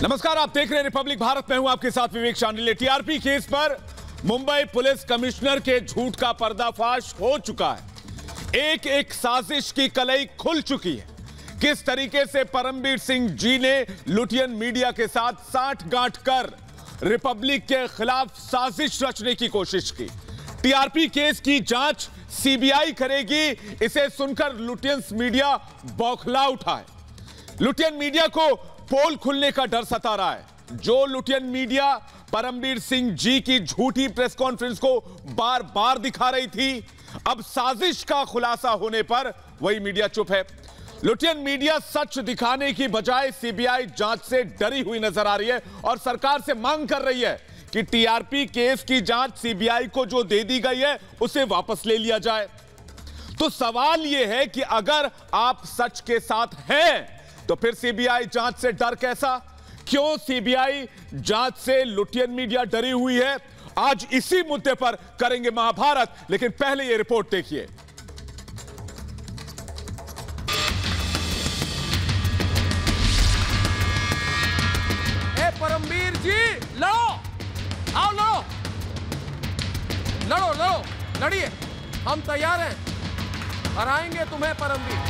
नमस्कार, आप देख रहे हैं रिपब्लिक भारत। मैं हूं आपके साथ विवेक शांडिल्य। टीआरपी केस पर मुंबई पुलिस कमिश्नर के झूठ का पर्दाफाश हो चुका है। एक एक साजिश की कलई खुल चुकी है। किस तरीके से परमबीर सिंह जी ने लुटियन मीडिया के साथ साठगांठ कर रिपब्लिक के खिलाफ साजिश रचने की कोशिश की। टीआरपी केस की जांच सीबीआई करेगी, इसे सुनकर लुटियन मीडिया बौखला उठा है। लुटियन मीडिया को पोल खुलने का डर सता रहा है। जो लुटियन मीडिया परमबीर सिंह जी की झूठी प्रेस कॉन्फ्रेंस को बार बार दिखा रही थी, अब साजिश का खुलासा होने पर वही मीडिया चुप है। लुटियन मीडिया सच दिखाने की बजाय सीबीआई जांच से डरी हुई नजर आ रही है और सरकार से मांग कर रही है कि टीआरपी केस की जांच सीबीआई को जो दे दी गई है उसे वापस ले लिया जाए। तो सवाल यह है कि अगर आप सच के साथ हैं तो फिर सीबीआई जांच से डर कैसा? क्यों सीबीआई जांच से लुटियन मीडिया डरी हुई है? आज इसी मुद्दे पर करेंगे महाभारत, लेकिन पहले यह रिपोर्ट देखिए। परमबीर जी, लड़ो, आओ लड़ो, लड़ो लड़ो, लड़िए, हम तैयार हैं, हराएंगे तुम्हें परमबीर।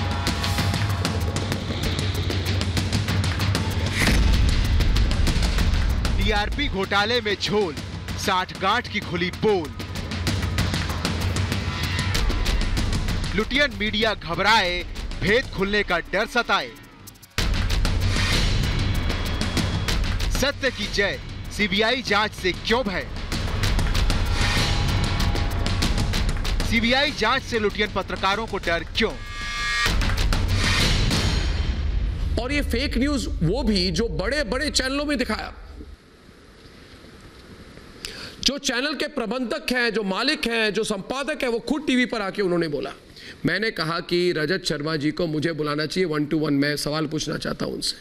टीआरपी घोटाले में झोल, साठगांठ की खुली पोल। लुटियन मीडिया घबराए, भेद खुलने का डर सताए। सत्य की जय, सीबीआई जांच से क्यों भय? सीबीआई जांच से लुटियन पत्रकारों को डर क्यों? और ये फेक न्यूज वो भी जो बड़े बड़े चैनलों में दिखाया। जो चैनल के प्रबंधक हैं, जो मालिक हैं, जो संपादक हैं, वो खुद टीवी पर आके उन्होंने बोला। मैंने कहा कि रजत शर्मा जी को मुझे बुलाना चाहिए 1 to 1, मैं सवाल पूछना चाहता हूं उनसे।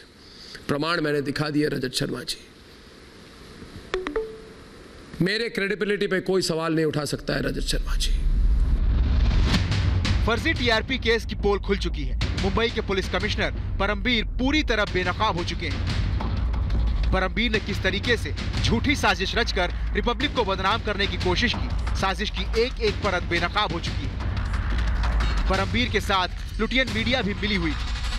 प्रमाण मैंने दिखा दिए रजत शर्मा जी। मेरे क्रेडिबिलिटी पे कोई सवाल नहीं उठा सकता है रजत शर्मा जी। फर्जी टीआरपी केस की पोल खुल चुकी है। मुंबई के पुलिस कमिश्नर परमबीर पूरी तरह बेनकाब हो चुके हैं। परमबीर ने किस तरीके से झूठी साजिश रचकर रिपब्लिक को बदनाम करने की कोशिश की, साजिश की एक एक परत बेनकाब हो चुकी है। परमबीर के साथ लुटियन मीडिया भी मिली हुई।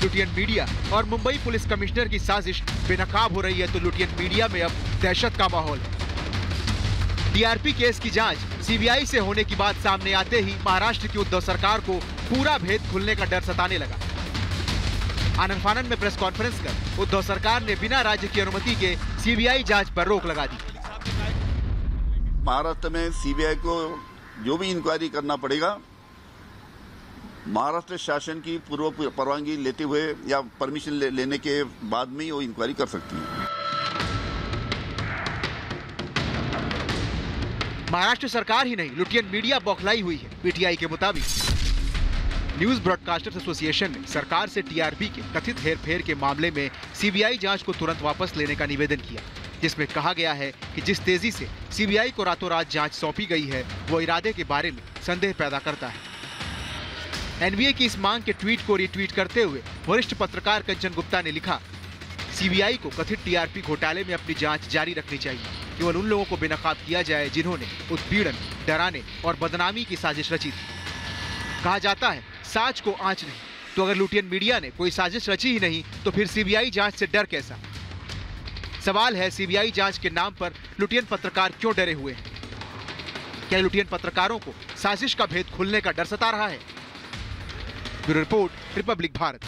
लुटियन मीडिया और मुंबई पुलिस कमिश्नर की साजिश बेनकाब हो रही है तो लुटियन मीडिया में अब दहशत का माहौल है। टीआरपी केस की जांच सीबीआई से होने की बात सामने आते ही महाराष्ट्र की उद्धव सरकार को पूरा भेद खुलने का डर सताने लगा। आनंद-फानंद में प्रेस कॉन्फ्रेंस कर उद्धव सरकार ने बिना राज्य की अनुमति के सीबीआई जांच पर रोक लगा दी। महाराष्ट्र में सीबीआई को जो भी इंक्वायरी करना पड़ेगा, महाराष्ट्र शासन की पूर्व परवानगी लेते हुए या परमिशन लेने के बाद में ही वो इंक्वायरी कर सकती है। महाराष्ट्र सरकार ही नहीं, लुटियन मीडिया बौखलाई हुई है। पीटीआई के मुताबिक न्यूज ब्रॉडकास्टर्स एसोसिएशन ने सरकार से टीआरपी के कथित हेरफेर के मामले में सीबीआई जांच को तुरंत वापस लेने का निवेदन किया, जिसमें कहा गया है कि जिस तेजी से सीबीआई को रातों रात जांच सौंपी गई है वो इरादे के बारे में संदेह पैदा करता है। एनबीए की इस मांग के ट्वीट को रिट्वीट करते हुए वरिष्ठ पत्रकार कंचन गुप्ता ने लिखा, सीबीआई को कथित टीआरपी घोटाले में अपनी जांच जारी रखनी चाहिए। केवल उन लोगों को बेनकाब किया जाए जिन्होंने उत्पीड़न, डराने और बदनामी की साजिश रची थी। कहा जाता है साज को आंच नहीं, तो अगर लुटियन मीडिया ने कोई साजिश रची ही नहीं तो फिर सीबीआई जांच से डर कैसा? सवाल है, सीबीआई जांच के नाम पर लुटियन पत्रकार क्यों डरे हुए हैं? क्या लुटियन पत्रकारों को साजिश का भेद खुलने का डर सता रहा है? Bureau report, Republic Bharat.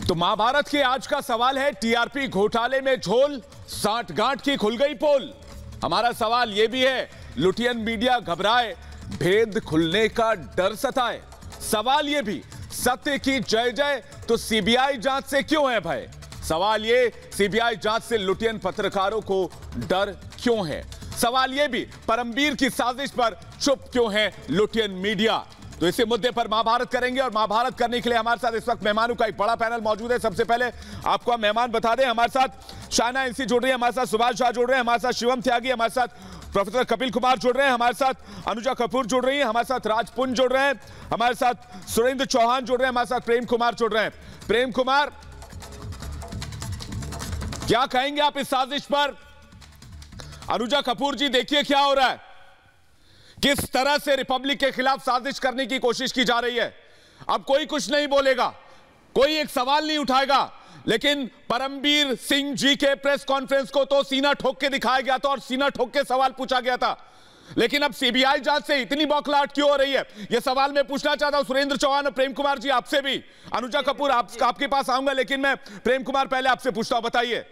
तो महाभारत के आज का सवाल है, टीआरपी घोटाले में झोल, साठगांठ की खुल गई पोल। हमारा सवाल यह भी है, लुटियन मीडिया घबराए, भेद खुलने का डर सताए। सवाल यह भी, सत्य की जय जय तो सीबीआई जांच से क्यों है भय? सवाल यह, सीबीआई जांच से लुटियन पत्रकारों को डर क्यों है? सवाल यह भी, परमबीर की साजिश पर चुप क्यों है लुटियन मीडिया? तो इसी मुद्दे पर महाभारत करेंगे और महाभारत करने के लिए हमारे साथ इस वक्त मेहमानों का एक बड़ा पैनल मौजूद है। सबसे पहले आपको हम मेहमान बता दें, हमारे साथ शाना एनसी जुड़ रही है, हमारे साथ सुभाष झा जुड़ रहे हैं, हमारे साथ शिवम त्यागी, हमारे साथ प्रोफेसर कपिल कुमार जुड़ रहे हैं हमारे साथ, अनुजा कपूर जुड़ रही है हमारे साथ, राजपुंज जुड़ रहे हैं हमारे साथ, सुरेंद्र चौहान जुड़ रहे हैं हमारे साथ, प्रेम कुमार जुड़ रहे हैं। प्रेम कुमार, क्या कहेंगे आप इस साजिश पर? अनुजा कपूर जी, देखिए क्या हो रहा है, किस तरह से रिपब्लिक के खिलाफ साजिश करने की कोशिश की जा रही है। अब कोई कुछ नहीं बोलेगा, कोई एक सवाल नहीं उठाएगा, लेकिन परमबीर सिंह जी के प्रेस कॉन्फ्रेंस को तो सीना ठोक के दिखाया गया था और सीना ठोक के सवाल पूछा गया था। लेकिन अब सीबीआई जांच से इतनी बौखलाहट क्यों हो रही है, यह सवाल मैं पूछना चाहता हूं सुरेंद्र चौहान और प्रेम कुमार जी आपसे भी। अनुजा कपूर आपके पास आऊंगा, लेकिन मैं प्रेम कुमार पहले आपसे पूछता हूं, बताइए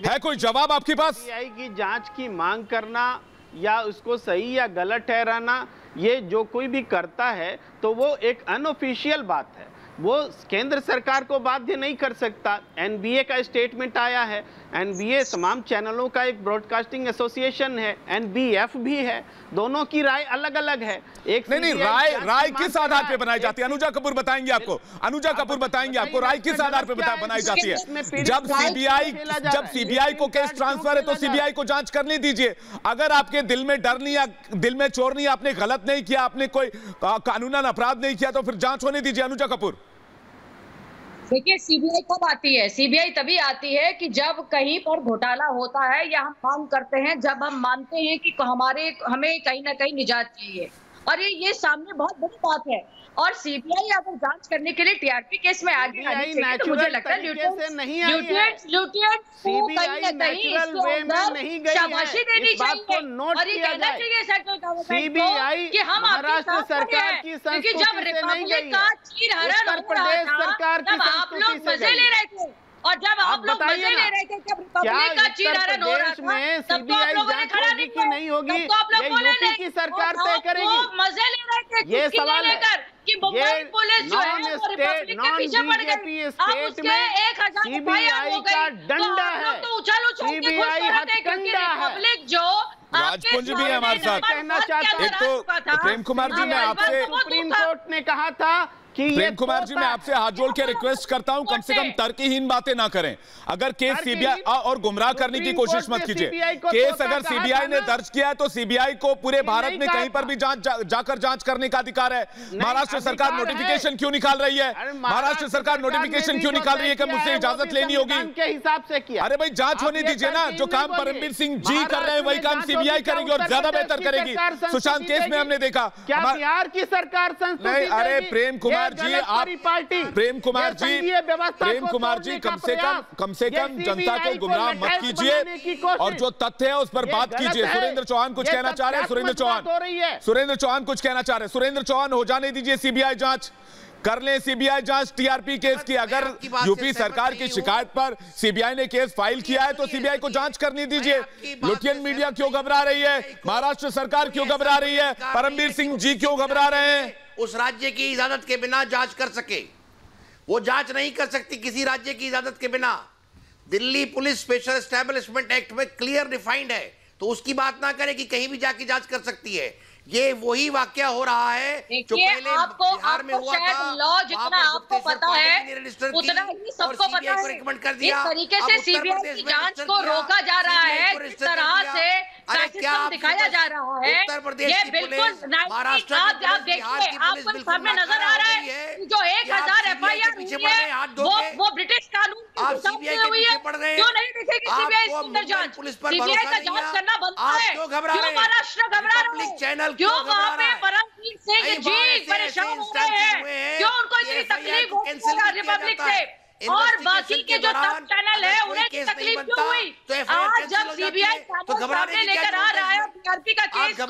है कोई जवाब आपके पास? सीबीआई की जांच की मांग करना या उसको सही या गलत ठहराना, ये जो कोई भी करता है तो वो एक अनऑफिशियल बात है, वो केंद्र सरकार को बाध्य नहीं कर सकता। एनबीए का स्टेटमेंट आया है, एनबीए तमाम चैनलों का एक ब्रॉडकास्टिंग एसोसिएशन है, एनबीएफ भी है, दोनों की राय अलग अलग है। एक नहीं, राय किस आधार पे बनाई जाती है? अनुजा कपूर बताएंगे आपको, अनुजा कपूर बताएंगे आपको राय किस आधार पे बनाई जाती है? जब सीबीआई को केस ट्रांसफर है तो सीबीआई को जांच करने दीजिए। अगर आपके दिल में डर नहीं, दिल में चोर नहीं, आपने गलत नहीं किया, आपने कोई कानूनन अपराध नहीं किया, तो फिर जांच होने दीजिए। अनुजा कपूर, देखिए, सीबीआई कब आती है? सीबीआई तभी आती है कि जब कहीं पर घोटाला होता है या हम मांग करते हैं, जब हम मानते हैं कि हमें कहीं ना कहीं निजात चाहिए, और ये सामने बहुत बड़ी बात है। और सीबीआई अगर जांच करने के लिए टीआरपी केस में आगे आनी चाहिए, तो मुझे लगता है शाबाशी देनी चाहिए और ये कहना चाहिए सेंट्रल गवर्नमेंट को कि हम महाराष्ट्र सरकार की क्योंकि जब रिपब्लिक का चीरहरण हो रहा था तब आप लोग मजे ले रहे थे, और जब आप लोग मजे ले रहे थे, जब रिपब्लिक का चीरहरण हो रहा था तब तो आप लोगों ने खड़ा नहीं किया, तब तो आप लोग बोले नहीं, सरकार तय करेगी। मजे ले रहे थे ये सवाल लेकर कि मुंबई पुलिस जो है वो रिपब्लिक के पीछे पड़ गई। अब उसके 1000 एफआईआर हो गई, डंडा है तो उछल उछल के खुश हो रहे थे क्योंकि रिपब्लिक जो राजपुंज भी है हमारे साथ। एक तो प्रेम कुमार जी, मैं आपसे, सुप्रीम कोर्ट ने कहा था कि प्रेम कुमार जी, मैं आपसे हाथ जोड़ के रिक्वेस्ट करता हूं, कम से कम तर्कहीन बातें ना करें। अगर केस सीबीआई और गुमराह करने की कोशिश मत कीजिए। केस अगर सीबीआई ने दर्ज किया है तो सीबीआई को पूरे भारत में कहीं पर भी जाकर जांच करने का अधिकार है। महाराष्ट्र सरकार नोटिफिकेशन क्यों निकाल रही है? महाराष्ट्र सरकार नोटिफिकेशन क्यों निकाल रही है कि मुझसे इजाजत लेनी होगी? के हिसाब से किया। अरे भाई, जांच होने दीजिए ना। जो काम परमबीर सिंह जी कर रहे हैं वही काम सीबीआई करेगी और ज्यादा बेहतर करेगी। सुशांत केस में हमने देखा, क्या बिहार की सरकार नहीं, अरे प्रेम कुमार जी, आप प्रेम कुमार जी कम से कम जनता को गुमराह मत कीजिए और जो तथ्य है उस पर बात कीजिए। सुरेंद्र चौहान कुछ कहना चाह रहे हैं, सुरेंद्र चौहान कुछ कहना चाह रहे हैं। सुरेंद्र चौहान, हो जाने दीजिए सीबीआई जांच, कर ले सीबीआई जांच टीआरपी केस की। अगर यूपी सरकार की शिकायत पर सीबीआई ने केस फाइल किया है तो सीबीआई को जांच करनी दीजिए। लुटियन मीडिया क्यों घबरा रही है? महाराष्ट्र सरकार क्यों घबरा रही है? परमबीर सिंह जी क्यों घबरा रहे हैं? उस राज्य की इजाजत के बिना जांच कर सके, वो जांच नहीं कर सकती किसी राज्य की इजाजत के बिना। Delhi police special establishment act में क्लियर डिफाइंड है, तो उसकी बात ना करें कि कहीं भी जाके जांच कर सकती है। ये वही वाकया हो रहा है जो पहले बिहार में हुआ था। लॉ जितना आपको पता है उतना ही सबको पता है। इस तरीके से सीबीआई की जांच को रोका जा रहा है, जिस तरह से फैसिज्म दिखाया जा रहा है, ये बिल्कुल आप देखिए, आपको सामने नजर आ रहा है कि जो 1000 एफआईआर हुई है वो ब्रिटिश कानून के हिसाब से हुई है। क्यों नहीं दिखेगी सीबीआई इसके अंदर जांच? सीबीआई का जांच करना बनता है। क्यों महाराष्ट्र घबरा रहा है? क्यों वहाँ पे परमबीर सिंह जी परेशान हो रहे हैं? क्यों उनको इतनी तकलीफ हो रही है रिपब्लिक से? और बाकी के जो सब चैनल है उन्हें तकलीफ क्यों हुई? आज जब सीबीआई सामने लेकर आ रहा है टीआरपी का केस को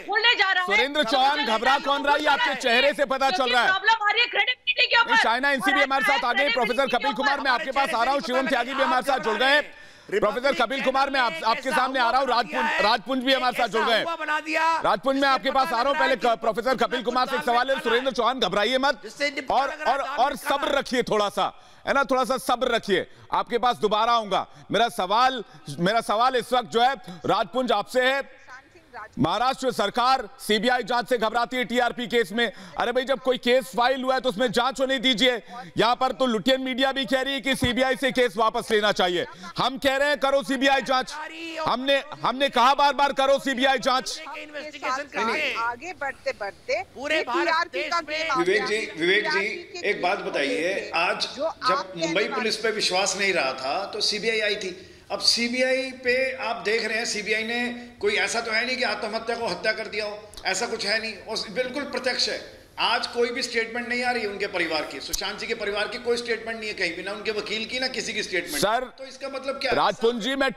खोलने जा रहा है, सुरेंद्र चौहान घबरा कौन रहा है? आपके चेहरे से पता चल रहा है। प्रॉब्लम आ रही है क्रेडिबिलिटी के ऊपर। चाइना एनसी भी हमारे साथ आ गए। प्रोफेसर कपिल कुमार, मैं आपके पास आ रहा हूँ। शिवम त्यागी भी हमारे साथ जुड़ गए। प्रोफेसर कपिल कुमार, मैं आपके सामने आ रहा हूँ। राजपुंज भी हमारे साथ जुड़ गए। राजपुंज, मैं आपके पास आ रहा हूँ। पहले प्रोफेसर कपिल कुमार से एक सवाल है। सुरेंद्र चौहान, घबराइए मत और सब्र रखिए, थोड़ा सा है ना, थोड़ा सा सब्र रखिए। आपके पास दोबारा आऊंगा। मेरा सवाल इस वक्त जो है राजपुंज आपसे है। महाराष्ट्र सरकार सीबीआई जांच से घबराती है टीआरपी केस में। अरे भाई, जब कोई केस फाइल हुआ है तो उसमें जांच होने दीजिए। यहां पर तो लुटियन मीडिया भी कह रही है कि सीबीआई से केस वापस लेना चाहिए। हम कह रहे हैं करो सीबीआई जांच। हमने कहा बार बार करो सीबीआई जांच। आगे बढ़ते बढ़ते पूरे विवेक जी एक बात बताइए, आज जब मुंबई पुलिस पे विश्वास नहीं रहा था तो सीबीआई आई थी। अब सीबीआई पे आप देख रहे हैं, सीबीआई ने कोई ऐसा तो है नहीं कि आत्महत्या को हत्या कर दिया हो, ऐसा कुछ है नहीं, और बिल्कुल प्रत्यक्ष है। आज कोई भी स्टेटमेंट नहीं आ रही है उनके परिवार की, सुशांत जी के परिवार की कोई स्टेटमेंट नहीं है कहीं भी, ना उनके वकील की ना किसी की स्टेटमेंट। सर तो इसका मतलब क्या है? राजपुंज जी, मैं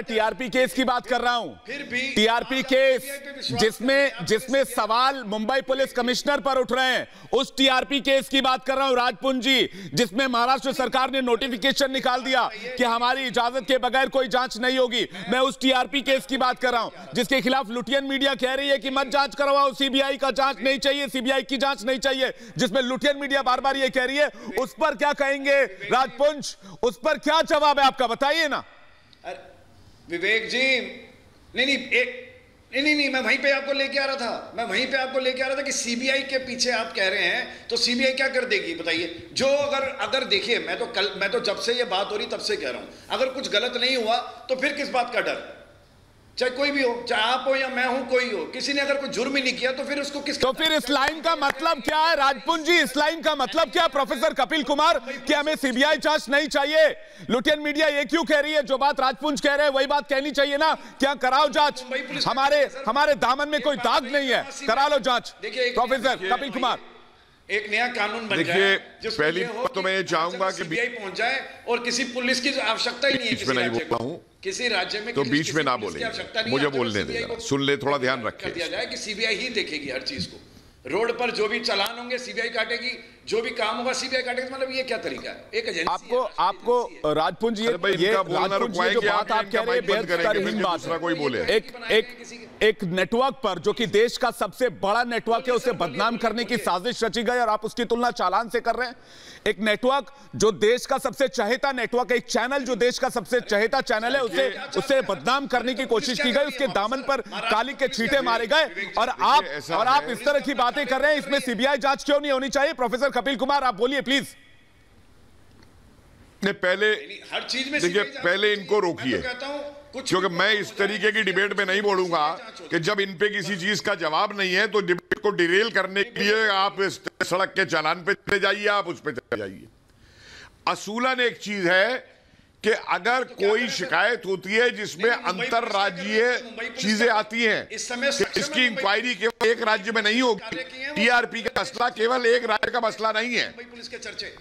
टीआरपी केस की बात कर रहा हूं। फिर भी टीआरपी केस जिसमें सवाल मुंबई पुलिस कमिश्नर पर उठ रहे हैं, उस टीआरपी केस की बात कर रहा हूं राजपुंज जी, जिसमें महाराष्ट्र सरकार ने नोटिफिकेशन निकाल दिया कि हमारी इजाजत के बगैर कोई जांच नहीं होगी। मैं उस टीआरपी केस की बात कर रहा हूं जिसके खिलाफ लुटियन मीडिया कह रही है कि मत जांच करवाओ, सीबीआई का जांच नहीं चाहिए, सीबीआई की जांच नहीं चाहिए, जिसमें लुटियन मीडिया बार बार ये कह रही है। उस पर क्या कहेंगे राजपुंज? उस पर क्या जवाब है आपका, बताइए ना। विवेक जी, नहीं, मैं वहीं पे आपको लेके आ रहा था कि सीबीआई के पीछे आप कह रहे हैं तो सीबीआई क्या कर देगी बताइए। जो अगर देखिए, मैं तो जब से ये बात हो रही तब से कह रहा हूं, अगर कुछ गलत नहीं हुआ तो फिर किस बात का डर? चाहे कोई भी हो, चाहे आप हो या मैं हूं, कोई हो, किसी ने अगर कोई जुर्म ही नहीं किया तो फिर उसको तो फिर इस लाइन का मतलब क्या है राजपुंज जी? इस लाइन का मतलब क्या, प्रोफेसर कपिल कुमार, कि हमें सीबीआई जांच नहीं चाहिए? लुटियन मीडिया ये क्यों कह रही है? जो बात राजपुंज कह रहे हैं वही बात कहनी चाहिए ना। क्या कराओ जांच, हमारे दामन में कोई दाग नहीं है, करा लो जांच। प्रोफेसर कपिल कुमार, एक नया कानून बन जाए, पहली तो मैं चाहूंगा कि सीबीआई पहुंच जाए और किसी पुलिस की आवश्यकता ही नहीं है किसी राज्य में, तो बीच में ना बोले, मुझे बोलने दे, सुन ले, थोड़ा ध्यान रखें। कर दिया जाए कि सीबीआई ही देखेगी हर चीज को, रोड पर जो भी चालान होंगे सीबीआई काटेगी, जो भी काम होगा सीबीआई काटेगी। मतलब ये क्या तरीका है? एक एजेंसी आपको राजपुंज जी, ये जो बात आप कह रहे हैं बेहतरीन बात है। कोई बोले एक नेटवर्क पर, जो कि देश का सबसे बड़ा नेटवर्क है, उसे बदनाम करने की साजिश रची गई और आप उसकी तुलना चालान से कर रहे हैं। एक नेटवर्क जो देश का सबसे चहेता नेटवर्क है, एक चैनल जो देश का सबसे चहेता चैनल है, उसे बदनाम करने की कोशिश की गई, उसके दामन पर काली के छींटे मारे गए, और आप इस तरह की बातें कर रहे हैं। इसमें सीबीआई जांच क्यों नहीं होनी चाहिए? प्रोफेसर कपिल कुमार, आप बोलिए प्लीज। पहले हर चीज में देखिए, पहले इनको रोकिए, क्योंकि मैं इस तरीके की डिबेट में नहीं बोलूंगा कि जब इन पे किसी चीज का जवाब नहीं है तो डिबेट को डिरेल करने के लिए आप सड़क के चालान पे चले जाइए, आप उस पे चले जाइए। असूलन एक चीज है कि अगर कोई शिकायत होती है जिसमें अंतरराज्यीय चीजें आती हैं, इसकी इंक्वायरी केवल एक राज्य में नहीं होगी। टीआरपी का मसला केवल एक राज्य का मसला नहीं है,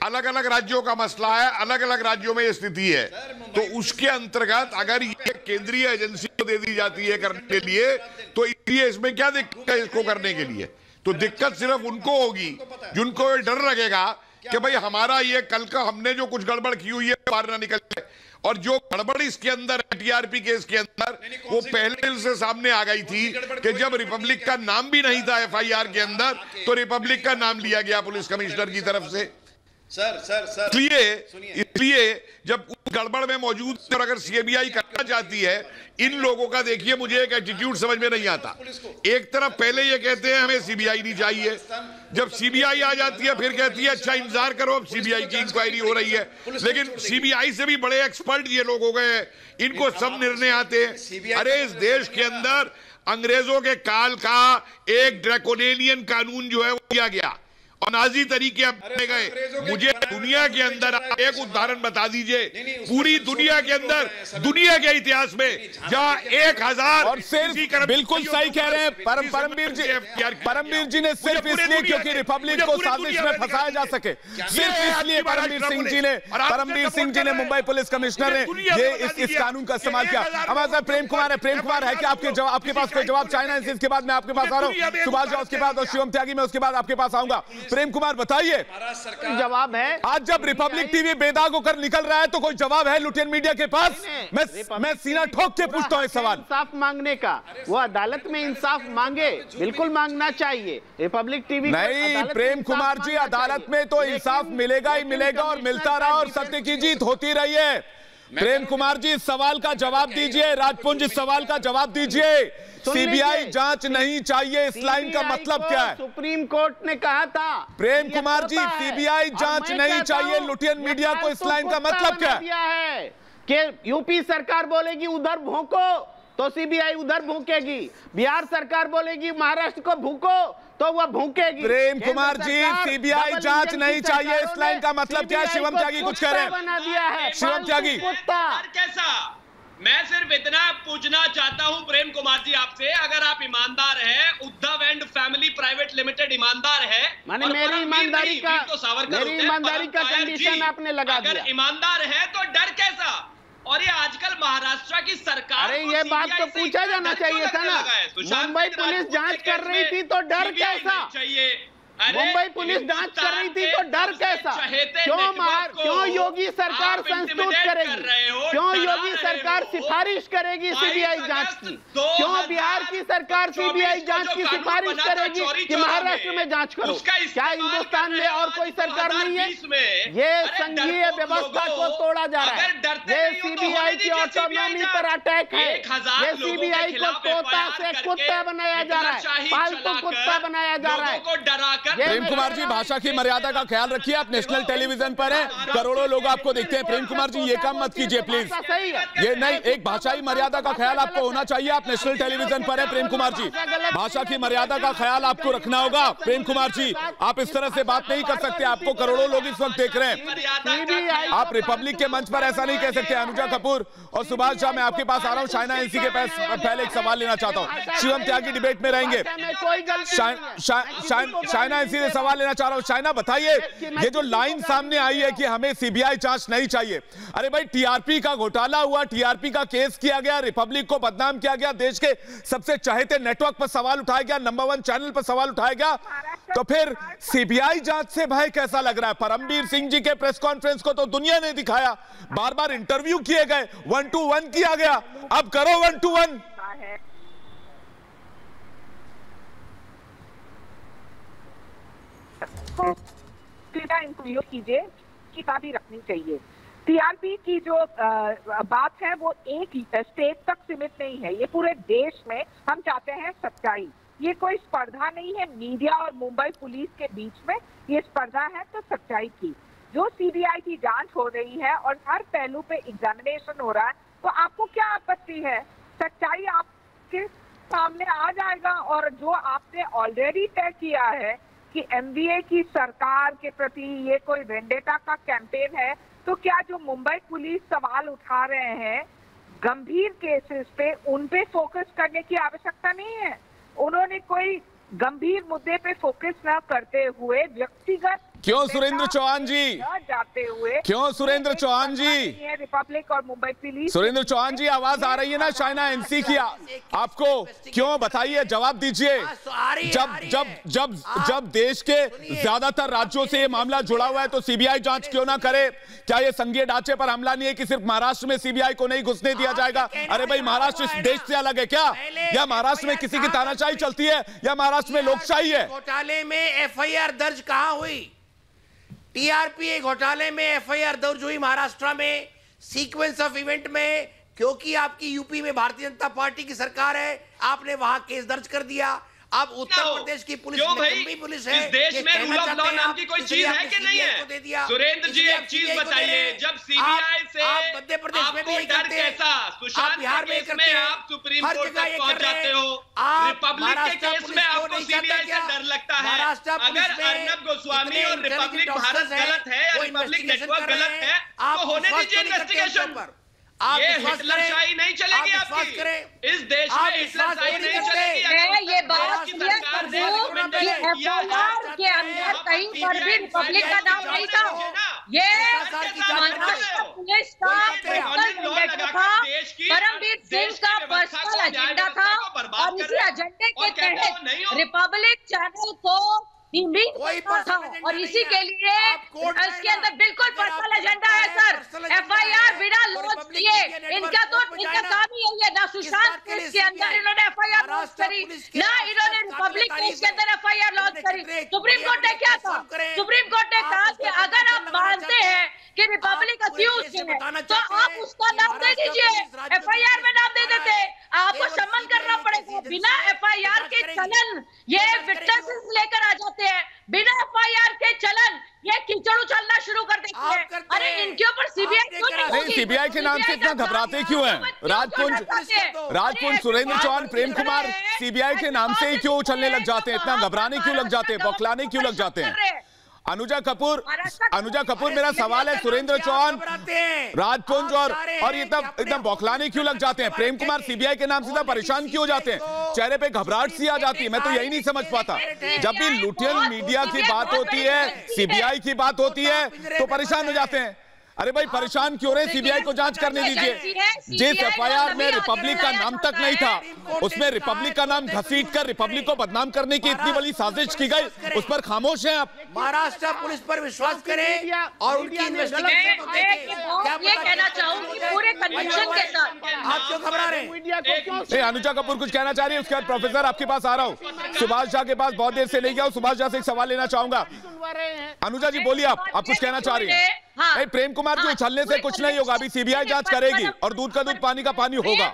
अलग अलग राज्यों का मसला है, अलग अलग राज्यों में स्थिति है। तो उसके अंतर्गत अगर ये केंद्रीय एजेंसी को दे दी जाती है करने के लिए, तो इसलिए इसमें क्या दिक्कत है इसको करने के लिए? तो दिक्कत सिर्फ उनको होगी जिनको डर लगेगा कि भाई हमारा ये कल का हमने जो कुछ गड़बड़ की हुई है बाहर ना निकल जाए। और जो गड़बड़ इसके अंदर है टीआरपी केस के अंदर, वो पहले से सामने आ गई थी कि जब रिपब्लिक का नाम भी नहीं था एफआईआर के अंदर, तो रिपब्लिक का नाम लिया गया पुलिस कमिश्नर की तरफ से। सर इसलिए जब उस गड़बड़ में मौजूद, और अगर सीबीआई करना चाहती है, इन लोगों का देखिए मुझे एक एटीट्यूड समझ में नहीं आता। एक तरफ पहले ये कहते हैं हमें सीबीआई नहीं चाहिए, जब सीबीआई आ जाती है फिर कहती है अच्छा इंतजार करो, अब सीबीआई की इंक्वायरी हो रही है। लेकिन सीबीआई से भी बड़े एक्सपर्ट ये लोग हो गए हैं, इनको सब निर्णय आते हैं। अरे इस देश के अंदर अंग्रेजों के काल का एक ड्रैकोनियन कानून जो है वो किया गया और नाजी तरीके अपने गए। मुझे दुनिया के अंदर एक उदाहरण बता दीजिए, पूरी दुनिया के अंदर, दुनिया के इतिहास में जहां 1000 और सिर्फ, बिल्कुल सही कह रहे हैं परमवीर जी ने, सिर्फ इसलिए क्योंकि रिपब्लिक को साजिश में फंसाया जा सके, सिर्फ इसलिए परमवीर सिंह जी ने मुंबई पुलिस कमिश्नर ने ये इस कानून का इस्तेमाल किया। हमारे साथ प्रेम कुमार है कि आपके पास कोई जवाब चाइना, इसके बाद मैं आपके पास आ रहा हूँ, सुभाष झा उसके बाद और शिवम त्यागी मैं उसके बाद आपके पास आऊंगा। प्रेम कुमार बताइए, जवाब है? आज जब रिपब्लिक टीवी बेदाग होकर निकल रहा है तो कोई जवाब है लुटियन मीडिया के पास? मैं सीना ठोक के पूछता हूं सवाल। इंसाफ मांगने का, वो अदालत में इंसाफ मांगे, बिल्कुल मांगना चाहिए। रिपब्लिक टीवी नहीं, प्रेम कुमार जी, अदालत में तो इंसाफ मिलेगा ही मिलेगा और मिलता रहा और सत्य की जीत होती रही है। प्रेम कुमार जी इस सवाल का जवाब दीजिए। राजपुंज इस सवाल का जवाब दीजिए। सीबीआई जांच नहीं चाहिए, इस लाइन का मतलब क्या है? सुप्रीम कोर्ट ने कहा था। प्रेम कुमार जी सीबीआई जांच नहीं चाहिए, लुटियन मीडिया को इस लाइन का मतलब क्या है? कि यूपी सरकार बोलेगी उधर भूको तो सीबीआई उधर भूकेगी, बिहार सरकार बोलेगी महाराष्ट्र को भूको तो वह भूकेगी। प्रेम कुमार जी सीबीआई जांच नहीं चाहिए, इस लाइन का मतलब क्या है? शिवम त्यागी कुछ कह रहे हैं। बना दिया है शिवम त्यागी। कैसा? मैं सिर्फ इतना पूछना चाहता हूं प्रेम कुमार जी आपसे, अगर आप ईमानदार हैं, Uddhav and family private limited ईमानदार है, माने मेरी ईमानदारी का कंडीशन आपने लगा दिया। अगर ईमानदार है तो डर कैसा? और ये आजकल महाराष्ट्र की सरकार, अरे ये बात तो पूछा जाना चाहिए था ना। मुंबई पुलिस जांच कर रही थी तो डर कैसा? मुंबई पुलिस जांच कर रही थी तो डर कैसा? क्यों योगी सरकार संस्तुत करेगी? क्यों योगी सरकार सिफारिश करेगी सीबीआई जांच की? क्यों बिहार की सरकार सीबीआई जांच की सिफारिश करेगी कि महाराष्ट्र में जांच करो? क्या हिंदुस्तान में और कोई सरकार नहीं है? ये संघीय व्यवस्था को तोड़ा जा रहा है। ये सीबीआई की ऑटोनॉमी पर अटैक है। ये सीबीआई को तोता से कुत्ता बनाया जा रहा है, पालतू कुत्ता बनाया जा रहा है। प्रेम कुमार जी भाषा की मर्यादा का ख्याल रखिए, आप नेशनल टेलीविजन पर हैं, करोड़ों लोग आपको देखते हैं। प्रेम कुमार जी ये काम मत कीजिए प्लीज। ये नहीं, एक भाषाई मर्यादा का ख्याल आपको होना चाहिए। आप नेशनल टेलीविजन पर हैं प्रेम कुमार जी, भाषा की मर्यादा का ख्याल आपको रखना होगा। प्रेम कुमार जी आप इस तरह से बात नहीं कर सकते, आपको करोड़ों लोग इस वक्त देख रहे हैं। आप रिपब्लिक के मंच पर ऐसा नहीं कह सकते। अनुजा कपूर और सुभाष झा मैं आपके पास आ रहा हूँ। शाइना एनसी के पास पहले एक सवाल लेना चाहता हूँ। शिवम त्यागी डिबेट में रहेंगे। शाइना से सवाल लेना चाह रहा हूं। शाइना बताइए, ये जो लाइन सामने आई है कि हमें सीबीआई जांच नहीं चाहिए, अरे भाई टीआरपी का घोटाला हुआ, टीआरपी का केस किया गया, रिपब्लिक को बदनाम किया गया, देश के सबसे चहेते नेटवर्क पर सवाल उठाया गया, नंबर 1 चैनल पर सवाल उठाया गया, तो फिर सीबीआई जांच से भय कैसा लग रहा है? परमबीर सिंह जी के प्रेस कॉन्फ्रेंस को तो दुनिया ने दिखाया, बार बार इंटरव्यू किए गए, 1-to-1 किया गया, अब करो 1-to-1। इनको कीजिए कि भी रखनी चाहिए। टीआरपी की जो बात है वो एक स्टेट तक सीमित नहीं है, ये पूरे देश में हम चाहते हैं सच्चाई। ये कोई स्पर्धा नहीं है मीडिया और मुंबई पुलिस के बीच में, ये स्पर्धा है तो सच्चाई की। जो सीबीआई की जांच हो रही है और हर पहलू पे एग्जामिनेशन हो रहा है, तो आपको क्या आपत्ति है? सच्चाई आपके सामने आ जाएगा। और जो आपने ऑलरेडी तय किया है कि एमवीए की सरकार के प्रति ये कोई वेंडेटा का कैंपेन है, तो क्या जो मुंबई पुलिस सवाल उठा रहे हैं गंभीर केसेस पे, उन पे फोकस करने की आवश्यकता नहीं है? उन्होंने कोई गंभीर मुद्दे पे फोकस न करते हुए व्यक्तिगत क्यों सुरेंद्र चौहान जी जाते हुए, क्यों सुरेंद्र चौहान जी, रिपब्लिक और मुंबई पुलिस। सुरेंद्र चौहान जी आवाज आ रही है ना शाइना एनसी की आपको? क्यों बताइए, जवाब दीजिए। जब जब जब जब देश के ज्यादातर राज्यों से ये मामला जुड़ा हुआ है तो सीबीआई जांच क्यों ना करे? क्या ये संघीय ढांचे पर हमला नहीं है कि सिर्फ महाराष्ट्र में सीबीआई को नहीं घुसने दिया जाएगा? अरे भाई महाराष्ट्र इस देश से अलग है क्या? या महाराष्ट्र में किसी की तानाशाही चलती है या महाराष्ट्र में लोकशाही है? घोटाले में एफआईआर दर्ज कहां हुई? टीआरपी घोटाले में एफआईआर दर्ज हुई महाराष्ट्र में, सीक्वेंस ऑफ इवेंट में, क्योंकि आपकी यूपी में भारतीय जनता पार्टी की सरकार है, आपने वहां केस दर्ज कर दिया। अब उत्तर प्रदेश की पुलिस पुलिस है, इस देश में रूल ऑफ लॉ नाम की कोई चीज है कि नहीं है? सुरेंद्र जी एक चीज बताइए, जब सीबीआई से मध्य प्रदेश में भी डर कैसा? सुशांत बिहार में केस में आप सुप्रीम कोर्ट तक पहुंच जाते हो, रिपब्लिक के केस में आपको सीबीआई से डर लगता है। अगर अर्नब गोस्वामी और रिपब्लिक भारत गलत है या रिपब्लिक नेटवर्क गलत है तो होने दीजिए इन्वेस्टिगेशन। ये हिटलरशाही नहीं चलेगी आपकी, इस देश में हिटलरशाही नहीं चलेगी। ये बात के अंदर कहीं पर भी रिपब्लिक का नाम नहीं था। ये महाराष्ट्र पुलिस का परमबीर सिंह का पर्सनल एजेंडा था और इसी एजेंडे के तहत रिपब्लिक चैनल को था और इसी के लिए इसके अंदर बिल्कुल पर्सनल एजेंडा है सर। एफआईआर बिना लॉन्च किए इनका काम ही यही है। ना सुशांत केस के अंदर इन्होंने एफआईआर लॉन्च करी, ना इन्होंने रिपब्लिक केस के अंदर एफआईआर लॉन्च करी। सुप्रीम कोर्ट ने क्या कहा? सुप्रीम कोर्ट ने कहा कि अगर आप मानते हैं कि रिपब्लिक अक्यूज है, तो आप उसका नाम दे दीजिए, FIR में नाम दे देते। आपको सम्मान करना पड़ेगा। बिना FIR के चलन ये विटनेसेस लेकर आ जाते हैं, बिना FIR के चलन ये कीचड़ उछलना शुरू कर देते हैं। अरे इनके ऊपर सीबीआई क्यों नहीं होगी? सीबीआई के नाम से इतना घबराते क्यों हैं? राजपुंज, सुरेंद्र चौहान, प्रेम कुमार सीबीआई के नाम से ही क्यों उछलने लग जाते हैं? इतना घबराने क्यों लग जाते हैं? बौखलाने क्यों लग जाते हैं? अनुजा कपूर, मेरा सवाल है, सुरेंद्र चौहान, राजपुंज और ये एकदम बौखलाने क्यों लग जाते हैं? प्रेम कुमार सीबीआई के नाम से इतना परेशान क्यों हो जाते हैं? चेहरे पे घबराहट सी आ जाती है। मैं तो यही नहीं समझ पाता, जब भी लुटियन मीडिया की बात होती है, सीबीआई की बात होती है, तो परेशान हो जाते हैं। अरे भाई परेशान क्यों रहे? सीबीआई को जांच करने दीजिए। जिस FIR में रिपब्लिक का नाम तक नहीं था, उसमें रिपब्लिक का नाम घसीटकर रिपब्लिक को बदनाम करने की इतनी बड़ी साजिश की गई, उस पर खामोश हैं आप। महाराष्ट्र पुलिस पर विश्वास करें और उनकी इन्वेस्टिगेशन को देखें। ये कहना चाहूंगी पूरे कन्विक्शन के साथ। आप क्यों घबरा रहे हैं? अनुजा कपूर कुछ कहना चाह रही है, उसके बाद प्रोफेसर आपके पास आ रहा हूँ। सुभाष झा के पास बहुत देर से नहीं गया हूँ, सुभाष झा से एक सवाल लेना चाहूंगा। अनुजा जी बोलिए, आप कुछ कहना चाह रही हैं? नहीं, प्रेम कुमार जी उछलने से कुछ नहीं होगा, अभी सीबीआई जांच करेगी और दूध का दूध पानी का पानी होगा।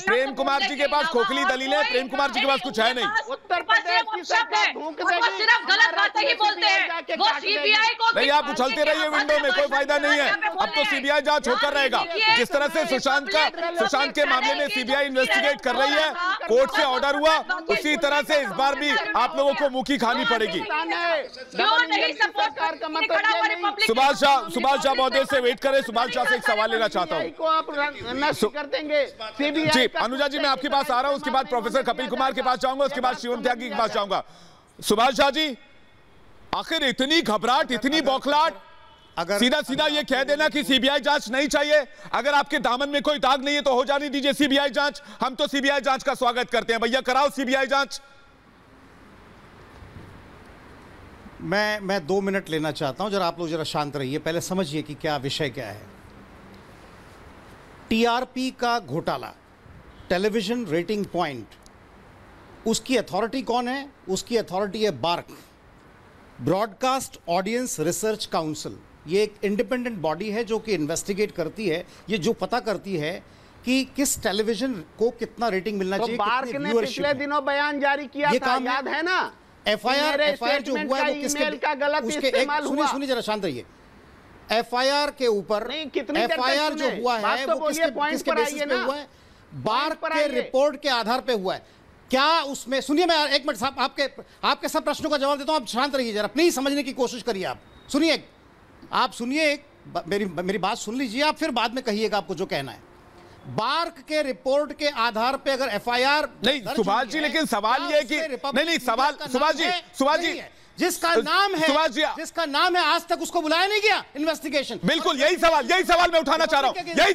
प्रेम कुमार जी के पास खोखली दलीलें, प्रेम कुमार जी के पास कुछ है नहीं। उत्तर प्रदेश की सरकार सिर्फ गलत बातें ही बोलते हैं, वो सीबीआई को नहीं, आप उछलते रहिए विंडो में, कोई फायदा नहीं है। अब तो सीबीआई जांच होकर रहेगा। जिस तरह से सुशांत के मामले में सीबीआई इन्वेस्टिगेट कर रही है, कोर्ट से ऑर्डर हुआ, उसी तरह से इस बार भी आप लोगों को मुखी खानी पड़ेगी। सुभाष झा बहुत देर से वेट करें, सुभाष झा से एक सवाल लेना चाहता हूँ। जी अनुजा जी, मैं आपके पास आ रहा हूं, उसके बाद प्रोफेसर कपिल कुमार के पास जाऊंगा, उसके बाद शिवम त्यागी के पास जाऊंगा। सुभाष झा जी, आखिर इतनी घबराहट, इतनी बौखलाहट, अगर सीधा ये कह देना कि सीबीआई जांच नहीं चाहिए, अगर आपके दामन में कोई दाग नहीं है तो हो जाने दीजिए सीबीआई जांच। हम तो सीबीआई जांच का स्वागत करते हैं, भैया कराओ सीबीआई जांच। मैं 2 मिनट लेना चाहता हूं, जरा आप लोग जरा शांत रहिए, पहले समझिए कि क्या विषय क्या है। टीआरपी का घोटाला, टेलीविजन रेटिंग पॉइंट, उसकी अथॉरिटी कौन है? उसकी अथॉरिटी है BARC, broadcast audience research council. ये एक इंडिपेंडेंट बॉडी है जो कि इन्वेस्टिगेट करती है, ये जो पता करती है कि किस टेलीविजन को कितना रेटिंग मिलना चाहिए। बार्क ने पिछले दिनों बयान जारी किया था, याद है ना? FIR जो हुआ है वो किसके का गलत इस्तेमाल हुआ। सुनिए जरा शांत रहिए। FIR के ऊपर FIR जो हुआ है वो किसके बेसिस पे हुआ है? बार्क के रिपोर्ट के आधार पे हुआ है। क्या उसमें, सुनिए मैं एक मिनट साहब आपके सब प्रश्नों का जवाब देता हूं, आप शांत रहिए जरा, प्लीज समझने की कोशिश करिए। आप सुनिए, मेरी बात सुन लीजिए, आप फिर बाद में कहिएगा आपको जो कहना है। बार्क के रिपोर्ट के आधार पे अगर FIR नहीं सुभाष जी, लेकिन सवाल ये है कि नहीं सवाल सुभाष जी जिसका नाम है आज तक उसको बुलाया नहीं गया इन्वेस्टिगेशन। बिल्कुल यही सवाल मैं उठाना चाह रहा हूं, यही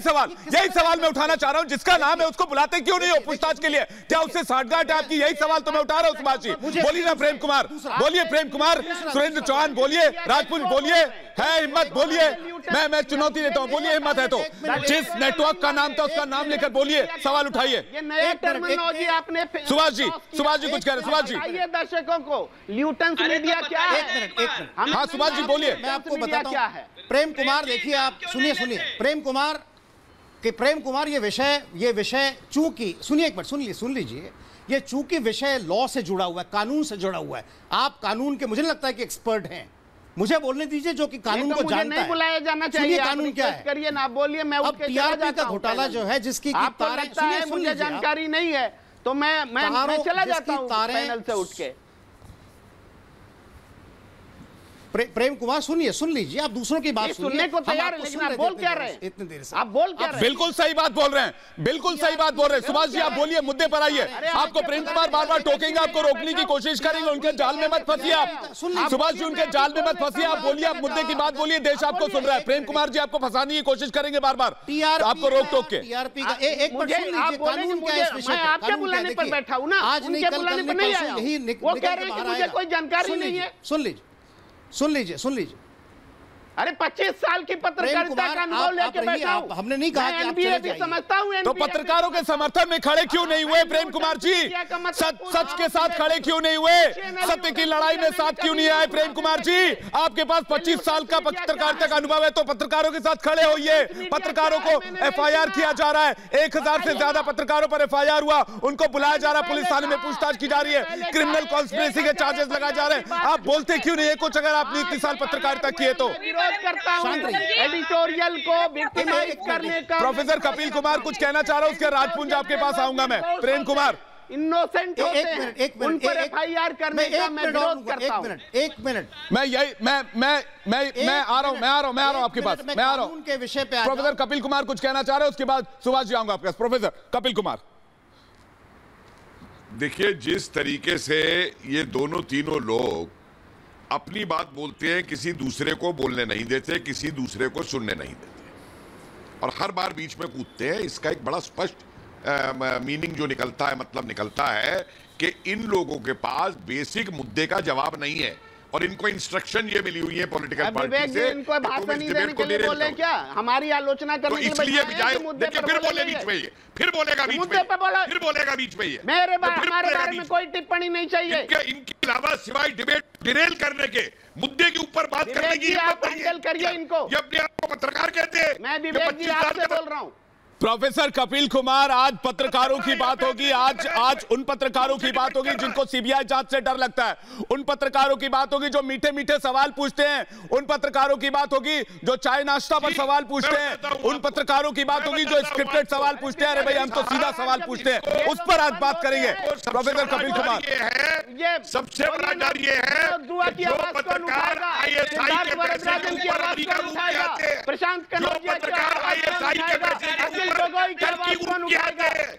सवाल मैं उठाना चाह रहा हूं। जिसका नाम है उसको बुलाते क्यों नहीं हो पूछताछ के लिए? क्या उससे साठगांठ है आपकी? यही सवाल तो मैं उठा रहा हूं सुभाष जी। बोलिए ना प्रेम कुमार, बोलिए प्रेम कुमार, सुरेंद्र चौहान बोलिए, राजपुंज बोलिए, है हिम्मत बोलिए, मैं चुनौती देता हूं, बोलिए हिम्मत है तो। जिस नेटवर्क का नाम था उसका नाम लेकर बोलिए, सवाल उठाइए। सुभाष जी कुछ कह रहे, सुभाष जी दर्शकों को ल्यूटेंस मीडिया क्या है? एक मिनट हाँ सुभाष जी बोलिए। मैं आपको बताता हूं, प्रेम कुमार देखिए, आप सुनिए प्रेम कुमार ये विषय चूंकि, सुनिए एक मिनट सुन लीजिए, ये चूंकि विषय लॉ से जुड़ा हुआ है, कानून से जुड़ा हुआ है, आप कानून के मुझे लगता है कि एक्सपर्ट हैं, मुझे बोलने दीजिए जो कि कानून को जानता है। नहीं बुलाया जाना चाहिए, कानून क्या है करिए ना, बोलिए। मैं अब टीआरपी का घोटाला जो है जिसकी आपको लगता है मुझे जानकारी नहीं है तो मैं चला जाता हूं पैनल से उठ के। प्रेम कुमार सुन लीजिए, आप दूसरों की बात सुनने को तैयार है, लेकिन आप बोल क्या रहे हैं? इतने देर से आप बोल क्या रहे हैं? बिल्कुल सही बात बोल रहे हैं, बिल्कुल सही बात बोल रहे हैं। सुभाष जी आप बोलिए, मुद्दे पर आइए। आपको प्रेम कुमार बार टोकेंगे, आपको रोकने की कोशिश करेंगे, उनके जाल में मत फंसिए आप। सुभाष जी उनके जाल में मत फंसिए, आप बोलिए, आप मुद्दे की बात बोलिए, देश आपको सुन रहा है। प्रेम कुमार जी आपको फंसाने की कोशिश करेंगे बार आपको रोक टोक के। टीआरपी का एक मिनट सुन लीजिए, कानून क्या है इस विषय पे? मैं आपके बुलाने पर बैठा हूं ना, आज नहीं कल नहीं आया, वो कह रहे हैं कि मुझे कोई जानकारी नहीं है। सुन लीजिए अरे 25 साल की पत्रकारिता का अनुभव लेके बैठा हूं। हमने नहीं कहा कि एनबीए भी समझता हूं। तो पत्रकारों के समर्थन में खड़े क्यों नहीं हुए प्रेम कुमार जी? सच के साथ खड़े क्यों नहीं हुए? सत्य की लड़ाई में साथ क्यों नहीं आए प्रेम कुमार जी? आपके पास 25 साल का पत्रकारिता का अनुभव है तो पत्रकारों के साथ खड़े होइए। पत्रकारों को एफआईआर किया जा रहा है, 1000 से ज्यादा पत्रकारों पर एफआईआर हुआ, उनको बुलाया जा रहा है, पुलिस थाने में पूछताछ की जा रही है, क्रिमिनल कॉन्स्पिरेसी के चार्जेस लगाए जा रहे हैं। आप बोलते क्यों नहीं है कुछ, अगर आपने इतनी साल पत्रकारिता की है तो? करता हूं एडिटोरियल को विक्टिमाइज करने का। प्रोफेसर कपिल कुमार कुछ कहना चाह रहा हूं, उसके राजपुंज आपके पास आऊंगा मैं। प्रेम कुमार इनोसेंट होते हैं, उन पर एफआईआर करने का मैं विरोध करता हूं। एक मिनट मैं यही मैं आ रहा हूं आपके पास, मैं आ रहा हूं के विषय पे। प्रोफेसर कपिल कुमार कुछ कहना चाह रहे हैं, उसके बाद सुभाष जी आऊंगा आपके पास। प्रोफेसर कपिल कुमार, देखिए जिस तरीके से ये दोनों तीनों लोग अपनी बात बोलते हैं, किसी दूसरे को बोलने नहीं देते, किसी दूसरे को सुनने नहीं देते और हर बार बीच में कूदते हैं, इसका एक बड़ा स्पष्ट मीनिंग जो निकलता है, मतलब निकलता है कि इन लोगों के पास बेसिक मुद्दे का जवाब नहीं है और इनको इंस्ट्रक्शन ये मिली हुई है पॉलिटिकल पार्टी से। इनको भाषण नहीं देने के लिए बोले क्या? हमारी आलोचना करने के लिए देखिए फिर बोले बीच में ये, फिर बोलेगा बीच में, फिर बोलेगा बीच में ये। मेरे हमारे बारे में कोई टिप्पणी नहीं चाहिए। इनके अलावा सिवाय डिबेट डिरेल करने के, मुद्दे के ऊपर बात करने की आप हैंडल करिए इनको। ये अपने आप को पत्रकार कहते हैं। मैं विवेक जी आपसे बोल रहा हूँ। प्रोफेसर कपिल कुमार, आज पत्रकारों की बात होगी, आज उन पत्रकारों की बात होगी जिनको सीबीआई जांच से डर लगता है, उन पत्रकारों की बात होगी जो मीठे मीठे सवाल पूछते हैं, उन पत्रकारों की बात होगी जो चाय नाश्ता पर सवाल पूछते हैं, उन पत्रकारों की बात होगी जो स्क्रिप्टेड सवाल पूछते हैं। अरे भाई हम तो सीधा सवाल पूछते हैं, उस पर आज बात करेंगे। प्रोफेसर कपिल कुमार, ये सबसे बड़ा डर ये है जो पत्रकार आईएसआई के पैसे के ऊपर अधिकार उठाएगा, प्रशांत पत्रकार आईएसआई के पैसे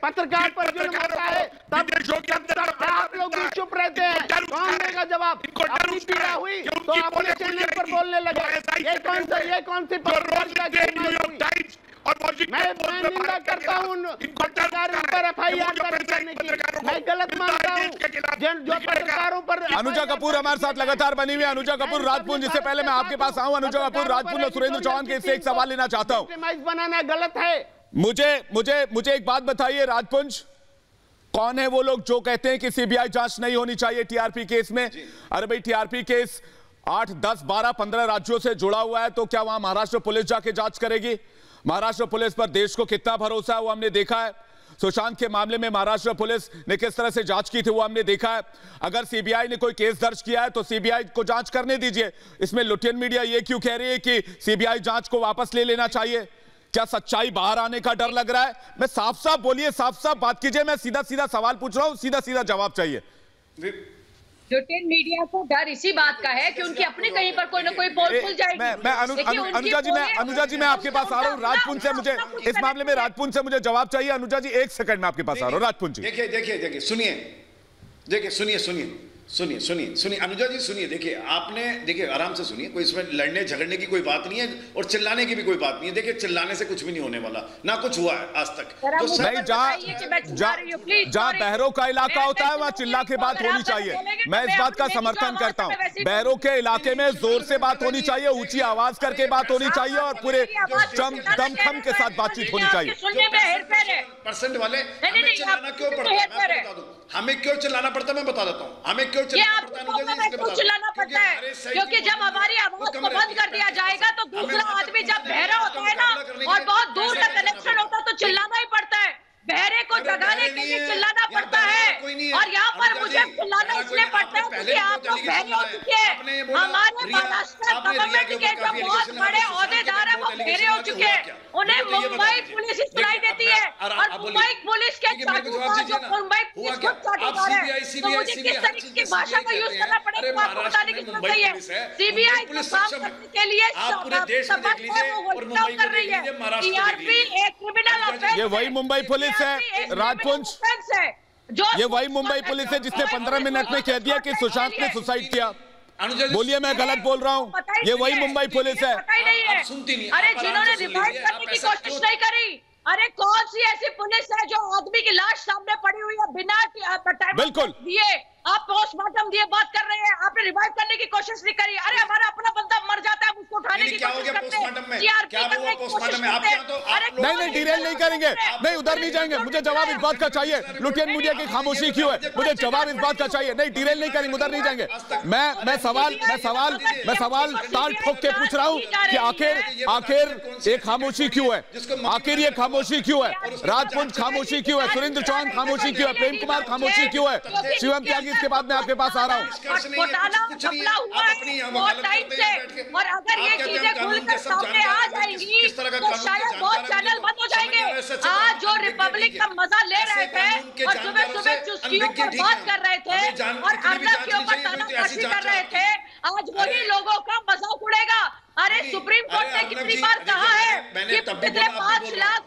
पत्रकार पर जुल्म होता है तब देशों के अंदर आप लोग भी चुप रहते हैं। कौन देगा जवाब? अपनी पीड़ा हुई तो अपने चैनल पर बोलने लगे। ये कौन सी मैं निंदा करता हूँ पत्रकारों पर एफआईआर करने की, मैं गलत मानता हूँ जो पत्रकारों पर। अनुजा कपूर हमारे साथ लगातार बनी हुई है। अनुजा कपूर राजपुंज, इससे पहले मैं आपके पास आऊं, अनुजा कपूर राजपुंज और सुरेंद्र चौहान के इससे एक सवाल लेना चाहता हूं। बनाना गलत है। मुझे एक बात बताइए राजपुंज, कौन है वो लोग जो कहते हैं कि सीबीआई जांच नहीं होनी चाहिए टीआरपी केस में? अरे भाई टीआरपी केस 8, 10, 12, 15 राज्यों से जुड़ा हुआ है, तो क्या वहां महाराष्ट्र पुलिस जाके जांच करेगी? महाराष्ट्र पुलिस पर देश को कितना भरोसा है वो हमने देखा है। सुशांत के मामले में महाराष्ट्र पुलिस ने किस तरह से जांच की थी वो हमने देखा है। अगर सीबीआई ने कोई केस दर्ज किया है तो सीबीआई को जांच करने दीजिए। इसमें लुटियन मीडिया ये क्यों कह रही है कि सीबीआई जांच को वापस ले लेना चाहिए? क्या सच्चाई बाहर आने का डर लग रहा है? मैं साफ साफ बोलिए, साफ साफ बात कीजिए। मैं सीधा सीधा सवाल पूछ रहा हूं, सीधा सीधा जवाब चाहिए। लुटेन मीडिया को डर इसी बात का है कि उनकी अपनी कहीं पर कोई ना कोई पोल खुल जाएगी। अनुजा जी मैं आपके पास आ रहा हूँ। राजपुंज से मुझे इस मामले में राजपुंज से मुझे जवाब चाहिए। अनुजा जी 1 सेकंड में आपके पास आ रहा हूँ। राजपुंज जी देखिए सुनिए अनुजा जी सुनिए। देखिए आराम से सुनिए, कोई इसमें लड़ने झगड़ने की कोई बात नहीं है और चिल्लाने की भी कोई बात नहीं है। देखिए चिल्लाने से कुछ भी नहीं होने वाला, ना कुछ हुआ है आज तक। जहाँ बहरों का इलाका होता है वहाँ चिल्ला के बात होनी चाहिए। मैं इस बात का समर्थन करता हूँ। बहरों के इलाके में जोर से बात होनी चाहिए, ऊंची आवाज करके बात होनी चाहिए और पूरे दमखम के साथ बातचीत होनी चाहिए। परसेंट वाले चिल्लाना क्यों पड़ता है मैं बता दूं, हमें क्यों चिल्लाना पड़ता है मैं बता देता हूँ। हमें क्यों चिल्लाना पड़ता है क्योंकि जब हमारी आवाज को बंद कर दिया जाएगा तो दूसरा आदमी जब बहरा होता है ना और बहुत दूर का कनेक्शन होता है तो चिल्लाना ही पड़ता है। बहरे को जगाने के लिए चिल्लाना पड़ता है और यहाँ पर मुझे चिल्लाना इसलिए पड़ता है क्योंकि आप लोग बहरे हो चुके हैं। हमारे महाराष्ट्र गवर्नमेंट के जो बहुत बड़े ओहदेदार है वो बहरे हो चुके हैं। उन्हें मुंबई पुलिस सुनाई देती है और मुंबई पुलिस के मुंबई पुलिस खुद चाटुकार है, तो मुझे किस तरीके की भाषा का यूज करना पड़ेगा आपको बताने की जरूरत नहीं है। सीबीआई को काम करने के लिए कर रही है। टीआरपी एक क्रिमिनल ऑफेंस, ये वही मुंबई पुलिस है राजपुंज, ये वही मुंबई पुलिस है जिसने 15 मिनट में कह दिया कि सुशांत ने सुसाइड किया। बोलिए मैं गलत बोल रहा हूँ? ये वही मुंबई पुलिस है। अरे जिन्होंने रिवाइव करने की कोशिश नहीं करी, अरे कौन सी ऐसी पुलिस है जो आदमी की लाश सामने पड़ी हुई है बिना बिल्कुल दिए आप पोस्टमार्टम दिए बात कर रहे हैं, आपने रिवाइव करने की कोशिश नहीं करी। अरे हमारा अपना बंदा मर जाता है, उसको उठाने की कोशिश करते हैं। नहीं, डिरेल नहीं करेंगे, नहीं उधर नहीं जाएंगे। मुझे जवाब इस बात का चाहिए, लुटियन मीडिया की खामोशी क्यों है, मुझे जवाब इस बात का चाहिए। नहीं, डिरेल नहीं करेंगे, उधर नहीं जाएंगे। मैं सवाल ताल ठोक के पूछ रहा हूँ कि आखिर ये खामोशी क्यों है, आखिर ये खामोशी क्यों है, राजपुंज खामोशी क्यों है, सुरेंद्र चौहान खामोशी क्यों है, प्रेम कुमार खामोशी क्यों है, शिवम त्यागी। इसके बाद मैं आपके पास आ रहा हूँ। और अगर ये चीजें खुलकर सामने आ जाएंगी तो शायद बहुत चैनल बंद हो जाएंगे। आज जो रिपब्लिक का मजा ले रहे थे और सुबह सुबह चुस्कियों पर बात कर रहे थे और अर्नब के ऊपर तानाशाही कर रहे थे, आज वही लोगों का मजाक उड़ेगा। अरे सुप्रीम कोर्ट ने कितनी बार कहा है कि पिछले 5 लाख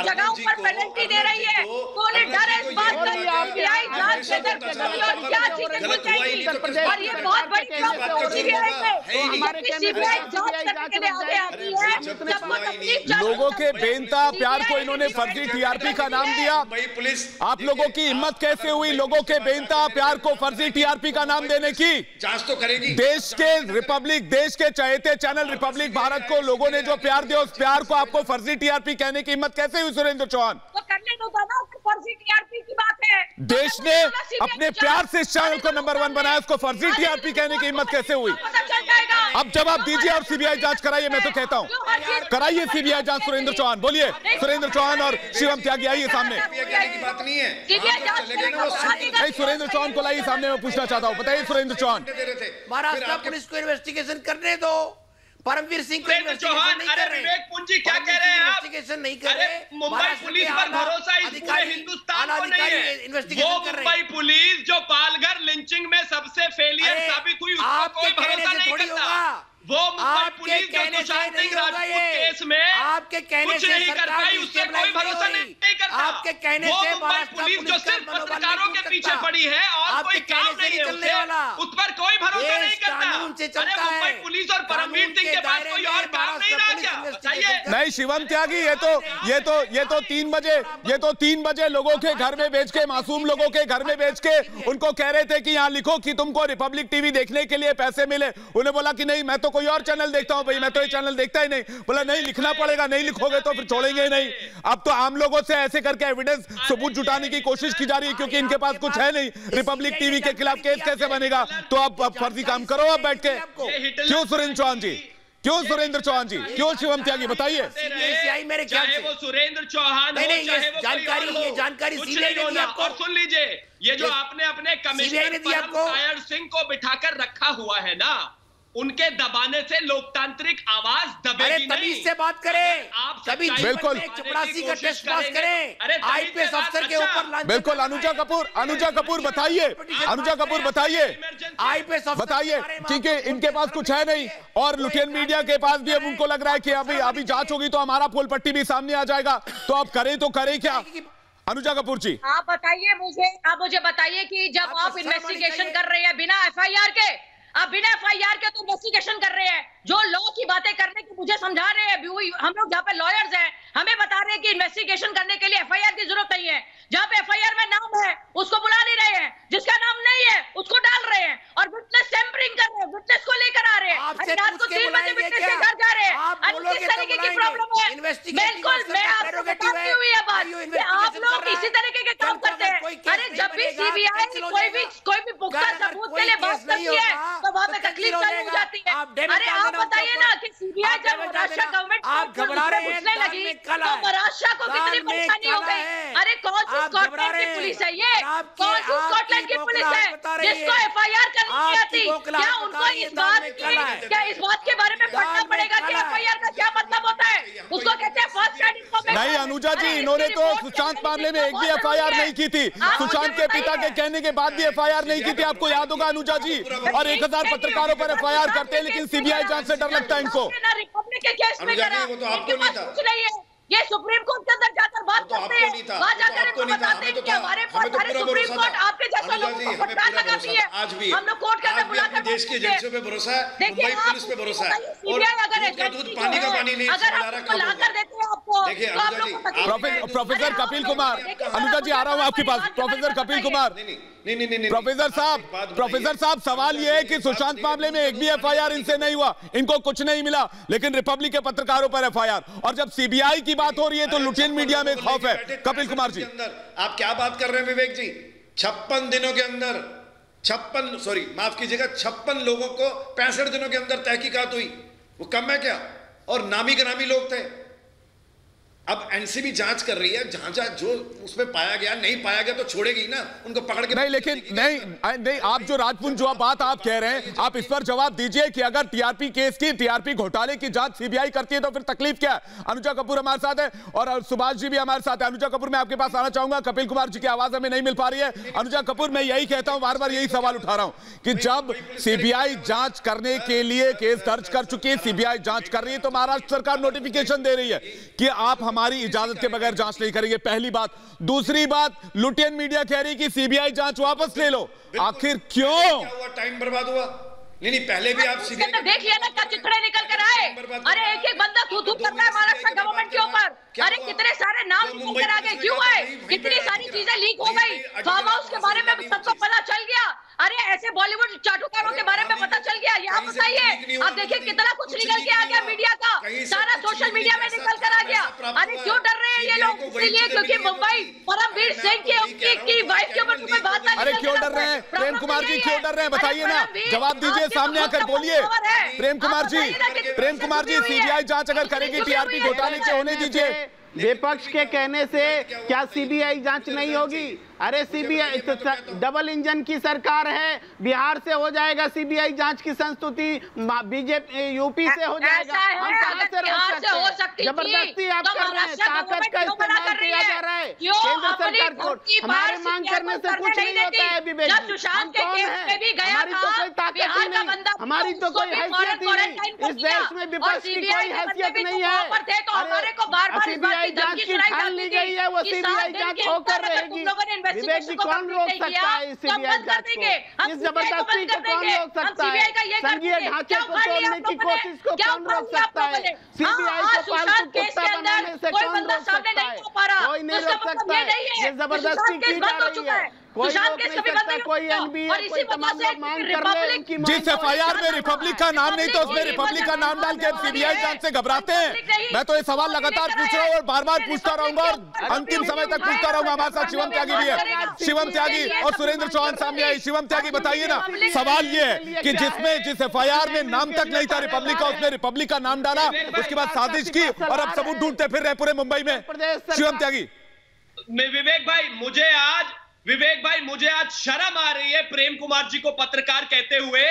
जगहों पर पेनल्टी दे रही है, तो उन्हें डर है इस बात का सीबीआई जांच के अंदर क्या चीजें खुल जाएंगी। और ये बहुत बड़ी प्रॉब्लम सीबीआई में, सीबीआई जांच करने के लिए आगे आती है जब वो तकलीफ। लोगों के बेनता प्यार को इन्होंने फर्जी टीआरपी का नाम दिया। आप लोगों की हिम्मत कैसे हुई लोगों के बेनता प्यार को फर्जी टीआरपी का नाम देने की? जांच तो करेगी। देश के रिपब्लिक, देश के चहेते चैनल रिपब्लिक भारत को लोगों ने जो प्यार दिया, उस प्यार को आपको फर्जी टीआरपी कहने की हिम्मत कैसे हुई सुरेंद्र चौहान? तो करने दो ना, फर्जी टीआरपी की बात है। देश ने अपने प्यार से इस चैनल को नंबर 1 बनाया, उसको फर्जी टीआरपी कहने की हिम्मत कैसे हुई? अब जवाब दीजिए और सीबीआई जांच कराइए। मैं तो कहता हूं कराइए सीबीआई जांच। सुरेंद्र चौहान बोलिए, सुरेंद्र चौहान और शिवम त्यागी आइए सामने। नहीं, सुरेंद्र चौहान को लाइए सामने, मैं पूछना चाहता हूं। बताइए सुरेंद्र चौहान। महाराष्ट्र पुलिस को इन्वेस्टिगेशन करने दो। परमवीर सिंह को चौहान, अरे विवेक पुंजी क्या कह रहे हैं आप? इन्वेस्टिगेशन नहीं कर रहे। मुंबई पुलिस पर भरोसा इस पूरे हिंदुस्तान को नहीं है। वो मुंबई पुलिस जो पालघर लिंचिंग में सबसे फेलियर साबित हुई, उसको कोई भरोसा नहीं करता। वो मुंबई पुलिस जो सुशांत सिंह राजपूत केस में आपके कहने कुछ नहीं कर पाई, उससे कोई भरोसा नहीं करता। आपके कहने वो से मुंबई पुलिस जो सिर्फ पत्रकारों के पीछे पड़ी है और कोई काम नहीं है उस पर कोई भरोसा नहीं करता। अरे मुंबई पुलिस और परमवीर सिंह के पास कोई और काम नहीं रहा क्या? बताइए। नहीं शिवम त्यागी, ये तो 3 बजे लोगों के घर में बेच के, मासूम लोगों के घर में बेच के उनको कह रहे थे कि यहाँ लिखो कि तुमको रिपब्लिक टीवी देखने के लिए पैसे मिले। उन्हें बोला कि नहीं, मैं तो कोई और चैनल देखता हूं भाई, मैं तो ये चैनल देखता ही नहीं। बोला नहीं, लिखना पड़ेगा, नहीं लिखोगे तो फिर छोड़ेंगे ही नहीं। अब तो आम लोगों से ऐसे करके एविडेंस सबूत जुटाने की कोशिश की जा रही है, क्योंकि इनके पास कुछ है नहीं। रिपब्लिक टीवी के खिलाफ केस कैसे बनेगा? तो आप फर्जी काम करो आप बैठ के। क्यों सुरेंद्र चौहान जी, क्यों सुरेंद्र चौहान जी, क्यों शिवम त्यागी, बताइए। चाहे वो सुरेंद्र चौहान हो, चाहे वो जानकारी कुछ नहीं होना। और सुन लीजिए, ये जो आपने अपने कमिश्नर परम सिंह को बिठाकर रखा हुआ है ना, उनके दबाने से लोकतांत्रिक आवाज दबेगी नहीं। से बात करें, आप बिल्कुल चपरासी का टेस्ट पास करें। आईपीएस अफसर के ऊपर बिल्कुल। अनुजा कपूर बताइए, अनुजा कपूर बताइए, आईपीएस बताइए, क्योंकि इनके पास कुछ है नहीं और लुटियन मीडिया के पास भी। अब उनको लग रहा है कि अभी जांच होगी तो हमारा फुल पट्टी भी सामने आ जाएगा, तो आप करें तो करें क्या? अनुजा कपूर जी आप बताइए मुझे बताइए कि जब आप इन्वेस्टिगेशन कर रहे हैं बिना एफआईआर के, आप बिना एफआईआर के तो इन्वेस्टिगेशन कर रहे हैं, जो लॉ की बातें करने की मुझे समझा रहे हैं। हम लोग जहाँ पे लॉयर्स हैं, हमें बता रहे हैं कि इन्वेस्टिगेशन करने के लिए एफआईआर की जरूरत नहीं है। जहाँ पे एफआईआर में नाम है उसको बुला नहीं रहे हैं, जिसका नाम नहीं है उसको डाल रहे हैं और विटनेस टेम्परिंग कर रहे हैं, विटनेस को लेकर आ रहे हैं। रात को 3 बजे विटनेस के घर जा रहे हैं। किस तरीके की प्रॉब्लम है? बिल्कुल, मैं आपको बताती हुई है बात कि आप लोग इसी तरीके के काम करते हैं। अरे जब भी सीबीआई कोई भी पुख्ता सबूत के लिए बात करती है तो वहाँ पे तकलीफ चालू हो जाती है। अरे आप बताइए ना कि सीबीआई जब महाराष्ट्र गवर्नमेंट घुसने लगी तो महाराष्ट्र को कितनी परेशानी हो गई। अरे कौन सी स्कॉटलैंड की पुलिस है ये? कौन सी स्कॉटलैंड की पुलिस है जिसको एफआईआर करनी नहीं आती? क्या उनको इस बात के बारे में पढ़ना पड़ेगा कि एफआईआर का क्या मतलब होता है? उसको कहते हैं फर्स्ट हैंड इन्फॉर्मेशन। नहीं अनुजा जी, इन्होंने तो सुशांत मामले में एक भी एफआईआर नहीं की थी। सुशांत के पिता के कहने के बाद भी एफआईआर नहीं की थी, आपको याद होगा अनुजा जी। और 1000 पत्रकारों पर एफआईआर करते हैं, लेकिन सीबीआई जांच से डर लगता है इनको। रिपब्लिक के केस में करा, इनके पास कुछ नहीं है। ये सुप्रीम कोर्ट के अंदर जाकर बात करते हैं, वहां जाकर इनको बताते हैं कि हमारे पास सुप्रीम कोर्ट आपके जैसा लोगों को फटकार लगाती है। हम लोग कोर्ट के अंदर बुलाकर देश की एजेंसियों पे भरोसा है, मुंबई पुलिस पे भरोसा है। सीबीआई अगर दूध पानी का पानी नहीं, अगर आपको लाकर देते हैं, आपको प्रोफेसर कपिल कुमार, अनुजा जी आ रहा हूं आपके पास। प्रोफेसर कपिल कुमार, प्रोफेसर साहब सवाल यह है कि सुशांत मामले में एक भी एफआईआर इनसे नहीं हुआ, इनको कुछ नहीं मिला, लेकिन रिपब्लिक के पत्रकारों पर एफआईआर, और जब सीबीआई की बात हो रही है तो लुटियन मीडिया में खौफ है। कपिल कुमार जी, आप क्या बात कर रहे हैं विवेक जी? 56 दिनों के अंदर 56 लोगों को 65 दिनों के अंदर तहकीकात हुई, वो कम है क्या? और नामी गिरामी लोग थे। अब एनसीबी जांच कर रही है, जहां जो उसमें पाया गया, नहीं पाया गया तो छोड़ेगी ना, उनको पकड़ के। नहीं, लेकिन नहीं, आप जो राजपुंज जो बात आप कह रहे हैं, आप इस पर जवाब दीजिए कि अगर टीआरपी केस की, टीआरपी घोटाले की जांच सीबीआई करती है तो फिर तकलीफ क्या है? अनुजा कपूर हमारे साथ है और सुभाष जी भी हमारे साथ है। अनुजा कपूर, मैं आपके पास आना चाहूंगा। कपिल कुमार जी की आवाज हमें नहीं मिल पा रही है। अनुजा कपूर, मैं यही कहता हूं, बार बार यही सवाल उठा रहा हूं कि जब सीबीआई जांच करने के लिए केस दर्ज कर चुकी है, सीबीआई जांच कर रही है, तो महाराष्ट्र सरकार नोटिफिकेशन दे रही है कि आप हमारी इजाजत के बगैर जांच नहीं करेंगे। पहली बात। दूसरी बात, लुटियन मीडिया कह रही कि सीबीआई जांच वापस ले लो। आखिर क्यों? टाइम बर्बाद हुआ। नहीं, पहले भी आप सीबीआई देख लिया ना, क्या चिट्ठे निकल कर आए। अरे एक एक बंदा थू कर रहा है महाराष्ट्र गवर्नमेंट के ऊपर। अरे कितने सारे नाम निकल कर आ गए, क्यों आए? कितनी सारी चीजें लीक हो गई, फार्म हाउस के बारे में सबको पता चल गया। अरे ऐसे बॉलीवुड चाटुकारों के बारे में पता चल गया। ये आप बताइए, आप देखिए कितना कुछ निकल के आ गया मीडिया का, सारा सोशल मीडिया में निकल कर आ गया। अरे क्यों डर रहे हैं ये लोग? इसलिए क्योंकि मुंबई परमवीर सिंह की वाइफ के ऊपर कोई बात नहीं। अरे क्यों डर रहे हैं प्रेम कुमार जी, क्यों डर रहे हैं? बताइए ना, जवाब दीजिए, सामने आकर बोलिए। प्रेम कुमार जी, सीबीआई जांच अगर करेगी टीआरपी घोटाले के, होने दीजिए। विपक्ष के कहने से क्या सीबीआई जांच नहीं होगी? अरे सीबीआई डबल इंजन की सरकार है, बिहार से हो जाएगा सीबीआई जांच की संस्तुति, बीजेपी यूपी से हो जाएगा। हम कहां से रोक सकते हैं? जबरदस्ती आप कर रहे हैं, ताकत का इस्तेमाल किया जा रहा है केंद्र सरकार को। हमारे मांग करने से कुछ नहीं होता है विवेक जी। हम कौन है? हमारी तो कोई ताकत ही नहीं, हमारी तो कोई हैसियत ही नहीं। इस देश में विपक्ष की कोई हैसियत नहीं है। सीबीआई जांच की ठान ली गई है, वो सीबीआई जांच होकर रहेगी। विवेक जी, कौन रोक सकता है इस सीबीआई जांच को? इस जबरदस्ती को कौन रोक सकता है? संघीय ढांचे को तोड़ने की कोशिश को कौन रोक सकता है? सीबीआई को पालतू कुत्ता बनाने से कौन रोक सकता है? कोई नहीं रोक सकता है। ये जबरदस्ती की जा रही है, कोई रोक नहीं सकता। कोई एनबीए, कोई तमाम लोग मांग कर रहे हैं उनकी। जिस एफआईआर में रिपब्लिक का नाम नहीं, तो उसमें रिपब्लिक का नाम डाल के सीबीआई जांच से घबराते हैं। मैं तो ये सवाल लगातार पूछ रहा हूँ और बार बार पूछता रहूंगा और अंतिम समय तक पूछता रहूंगा। हमारे साथ शिवम त्यागी भी है, शिवम त्यागी और सुरेंद्र चौहान सामने आए। शिवम त्यागी, बताइए ना, सवाल ये है कि जिस एफआईआर में नाम तक नहीं था रिपब्लिक का, उसमें रिपब्लिक का नाम डाला, उसके बाद साजिश की और अब सबूत ढूंढते फिर रहे पूरे मुंबई में। शिवम त्यागी। विवेक भाई, मुझे आज शर्म आ रही है प्रेम कुमार जी को पत्रकार कहते हुए।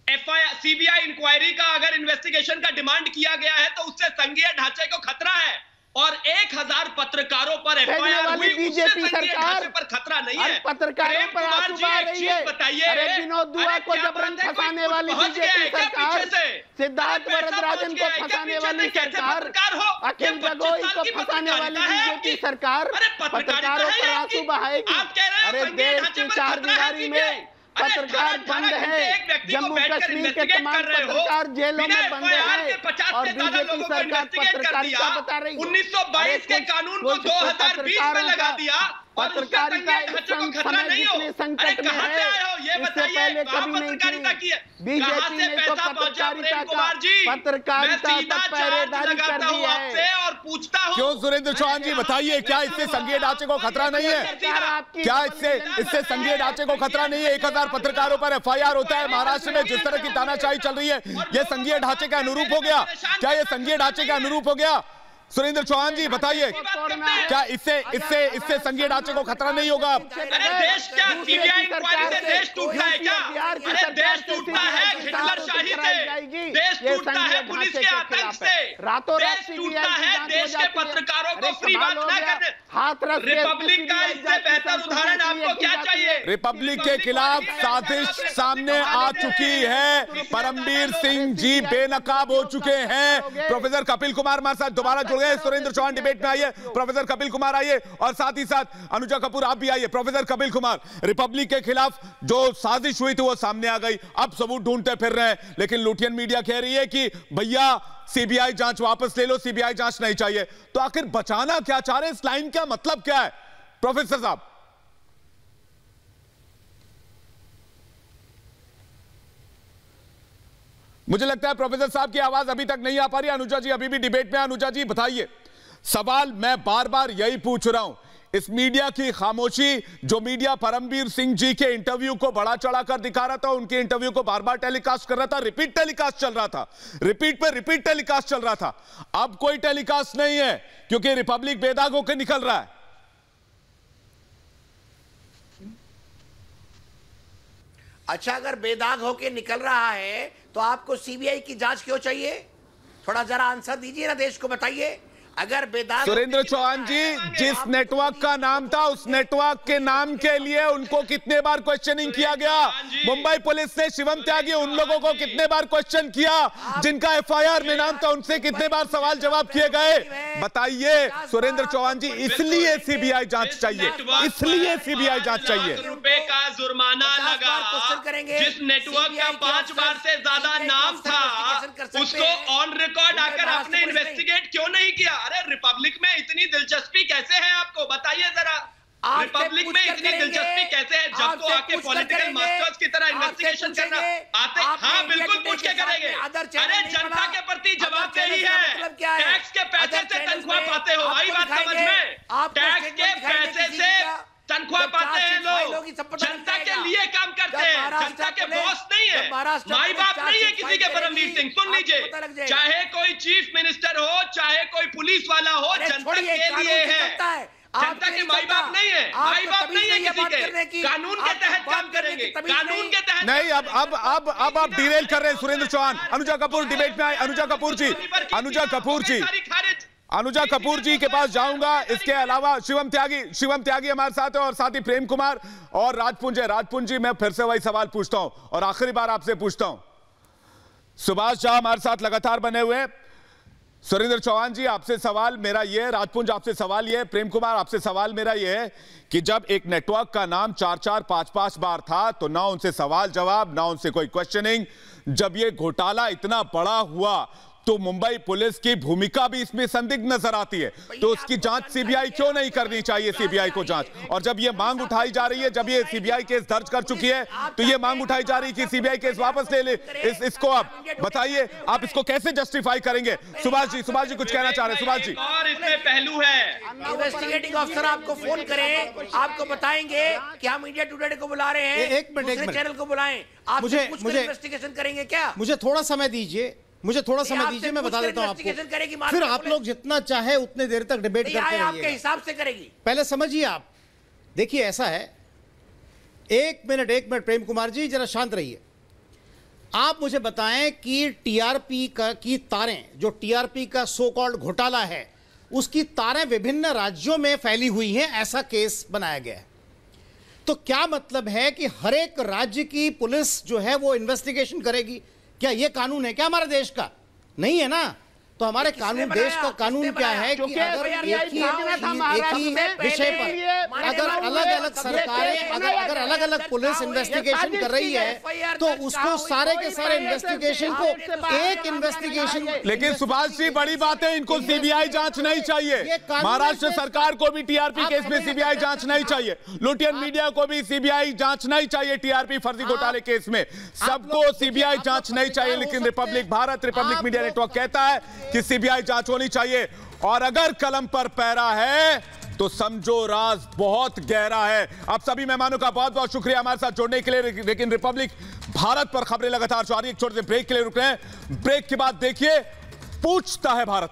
एफआईआर, सीबीआई इंक्वायरी का अगर इन्वेस्टिगेशन का डिमांड किया गया है तो उससे संघीय ढांचे को खतरा है, और 1000 पत्रकारों पर एफआईआर हुई, उससे संघीय ढांचे पर खतरा नहीं है। पत्रकारों पर आंसू बहा रही है। बताइए, विनोद दुआ को जबरन फंसाने वाली बीजेपी सरकार, सिद्धार्थ वरदराजन को फंसाने वाली सरकार, अखिल गगोई को फंसाने वाली बीजेपी सरकार पत्रकारों पर आंसू बहाएगी। अरे देश की चारदीवारी में पत्रकार बंद है, जम्मू कश्मीर के तमाम पत्रकार जेलों में बंद है और बीजेपी सरकार पत्रकारिता बता रही है। 1922 के कानून को 2020 में लगा दिया। पत्रकारिता समय जितने संकट में है, इससे पहले कभी नहीं थी। बीजेपी ने तो पत्रकारिता का पहरेदारी कर दी है। और पूछता हूं, क्यों सुरेंद्र चौहान जी बताइए, क्या इससे संघीय ढांचे को खतरा नहीं है? क्या इससे संघीय ढांचे को खतरा नहीं है? 1000 पत्रकारों पर एफआईआर होता है महाराष्ट्र में, जिस तरह की तानाशाही चल रही है, यह संघीय ढांचे के अनुरूप हो गया? क्या यह संघीय ढांचे के अनुरूप हो गया? सुरेंद्र चौहान जी बताइए, क्या इससे संघीय ढांचे को खतरा नहीं होगा? अरे देश क्या सीबीआई इंक्वायरी से देश टूटता है क्या? अरे देश टूटता है हिटलरशाही से, देश टूटता है पुलिस के आतंक से, देश टूटता है देश के पत्रकारों को फ्री बात न करने। रिपब्लिक का इससे बेहतर उदाहरण आपको क्या चाहिए? रिपब्लिक के खिलाफ साजिश सामने आ चुकी है, परमवीर सिंह जी बेनकाब हो चुके हैं। प्रोफेसर कपिल कुमार हमारे साथ दोबारा जुड़ गए। सुरेंद्र चौहान डिबेट में आइए, प्रोफेसर कपिल कुमार आइए, और साथ ही साथ अनुजा कपूर आप भी आइए। प्रोफेसर कपिल कुमार, रिपब्लिक के खिलाफ जो साजिश हुई थी वो सामने आ गई, अब सबूत ढूंढते फिर रहे हैं, लेकिन लुटियन मीडिया कह रही है कि भैया सीबीआई जांच वापस ले लो, सीबीआई जांच नहीं चाहिए। तो आखिर बचाना क्या चाह रहे हैं, इस लाइन का मतलब क्या है प्रोफेसर साहब? मुझे लगता है प्रोफेसर साहब की आवाज अभी तक नहीं आ पा रही। अनुजा जी अभी भी डिबेट में। अनुजा जी बताइए, सवाल मैं बार बार यही पूछ रहा हूं, इस मीडिया की खामोशी, जो मीडिया परमवीर सिंह जी के इंटरव्यू को बड़ा चढ़ाकर दिखा रहा था, उनके इंटरव्यू को बार बार टेलीकास्ट कर रहा था, रिपीट टेलीकास्ट चल रहा था, रिपीट पे रिपीट टेलीकास्ट चल रहा था। अब कोई टेलीकास्ट नहीं है क्योंकि रिपब्लिक बेदाग होकर निकल रहा है। अच्छा, अगर बेदाग होके निकल रहा है तो आपको सीबीआई की जांच क्यों चाहिए? थोड़ा जरा आंसर दीजिए ना, देश को बताइए। अगर बेदाग सुरेंद्र चौहान जी, जिस नेटवर्क का नाम था उस नेटवर्क के नाम के लिए उनको कितने बार क्वेश्चनिंग किया गया? मुंबई पुलिस ने शिवम त्यागी उन लोगों को कितने बार क्वेश्चन किया जिनका एफआईआर में नाम था, उनसे कितने बार सवाल जवाब किए गए? बताइए सुरेंद्र चौहान जी, इसलिए सीबीआई जांच चाहिए, इसलिए सीबीआई जांच चाहिए। रुपए का जुर्माना लगा, जिस नेटवर्क का 5 बार से ज्यादा नाम था उसको ऑन रिकॉर्ड आकर आपने इन्वेस्टिगेट क्यों नहीं किया? अरे रिपब्लिक में इतनी दिलचस्पी कैसे है, आपको बताइए जरा। रिपब्लिक में इतनी दिलचस्पी कैसे है जब तो आके पॉलिटिकल मास्टर्स की तरह इन्वेस्टिगेशन करना आते? हाँ बिल्कुल पूछ के करेंगे। अरे जनता के प्रति जवाबदेही है, टैक्स के पैसे से तनख्वाह पाते हो, आई बात समझ में? टैक्स के पैसे से तनख्वाह पाते हैं लोग, जनता के लिए काम करते हैं, जनता के बॉस नहीं है, माई बाप नहीं है किसी के। परमवीर सिंह सुन लीजिए, चाहे कोई चीफ मिनिस्टर हो, चाहे कोई पुलिस वाला हो, जनता के लिए है, जनता के माई बाप नहीं है, माई बाप नहीं है किसी के। कानून के तहत काम करेंगे, कानून के तहत नहीं। अब आप डिरेल कर रहे हैं सुरेंद्र चौहान। अनुजा कपूर डिबेट में आए। अनुजा कपूर जी, अनुजा कपूर जी, अनुजा कपूर जी के पास जाऊंगा। इसके अलावा शिवम त्यागी हमारे साथ है, और साथ ही प्रेम कुमार और राजपुंज है। राजपुंज जी, मैं फिर से वही सवाल पूछता हूं और आखिरी बार आपसे पूछता हूं। सुभाष झा हमारे साथ लगातार बने हुए। सुरेंद्र चौहान जी, आपसे सवाल मेरा यह है, राजपुंज आपसे सवाल यह है, प्रेम कुमार आपसे सवाल मेरा यह है कि जब एक नेटवर्क का नाम 4-4, 5-5 बार था तो ना उनसे सवाल जवाब, ना उनसे कोई क्वेश्चनिंग। जब यह घोटाला इतना बड़ा हुआ तो मुंबई पुलिस की भूमिका भी इसमें संदिग्ध नजर आती है, तो उसकी जांच सीबीआई क्यों नहीं करनी चाहिए? सीबीआई को जांच, और जब ये मांग उठाई जा रही है, जब ये सीबीआई केस दर्ज कर चुकी है, तो ये मांग उठाई जा रही है कि सीबीआई केस वापस ले ले। इसको आप बताइए, आप इसको कैसे जस्टिफाई करेंगे? सुभाष जी कुछ कहना चाह रहे हैं? सुभाष जी, और इसमें पहलू है, इन्वेस्टिगेटिंग ऑफिसर आपको फोन करें, आपको बताएंगे कि हम इंडिया टुडे को बुला रहे हैं, एक मिनट चैनल को बुलाएं, आप मुझे इन्वेस्टिगेशन करेंगे क्या? मुझे थोड़ा समय दीजिए, मैं बता देता हूं आपको, फिर आप लोग जितना चाहे उतने देर तक डिबेट करते रहिए, आपके हिसाब से करेगी। पहले समझिए आप, देखिए ऐसा है, एक मिनट प्रेम कुमार जी जरा शांत रहिए। आप मुझे बताएं कि टीआरपी की तारें, जो टीआरपी का सो कॉल्ड घोटाला है, उसकी तारें विभिन्न राज्यों में फैली हुई हैं, ऐसा केस बनाया गया है। तो क्या मतलब है कि हर एक राज्य की पुलिस जो है वो इन्वेस्टिगेशन करेगी? क्या ये कानून है क्या हमारे देश का? नहीं है ना। तो हमारे कानून, देश का कानून क्या है कि अगर एक ही विषय पर अगर अलग अलग सरकारें, अगर अलग अलग पुलिस इन्वेस्टिगेशन कर रही है तो उसको सारे के सारे इन्वेस्टिगेशन को एक इन्वेस्टिगेशन। लेकिन सुभाष जी, बड़ी बात है, इनको सीबीआई जांच नहीं चाहिए। महाराष्ट्र सरकार को भी टीआरपी केस में सीबीआई जांच नहीं चाहिए, लुटियन मीडिया को भी सीबीआई जांच नहीं चाहिए टीआरपी फर्जी घोटाले केस में, सबको सीबीआई जांच नहीं चाहिए। लेकिन रिपब्लिक मीडिया नेटवर्क कहता है कि सीबीआई जांच होनी चाहिए, और अगर कलम पर पैरा है तो समझो राज बहुत गहरा है। आप सभी मेहमानों का बहुत बहुत शुक्रिया हमारे साथ जुड़ने के लिए। लेकिन रिपब्लिक भारत पर खबरें लगातार जारी, एक छोटे से ब्रेक के लिए रुक रहे हैं। ब्रेक के बाद देखिए, पूछता है भारत।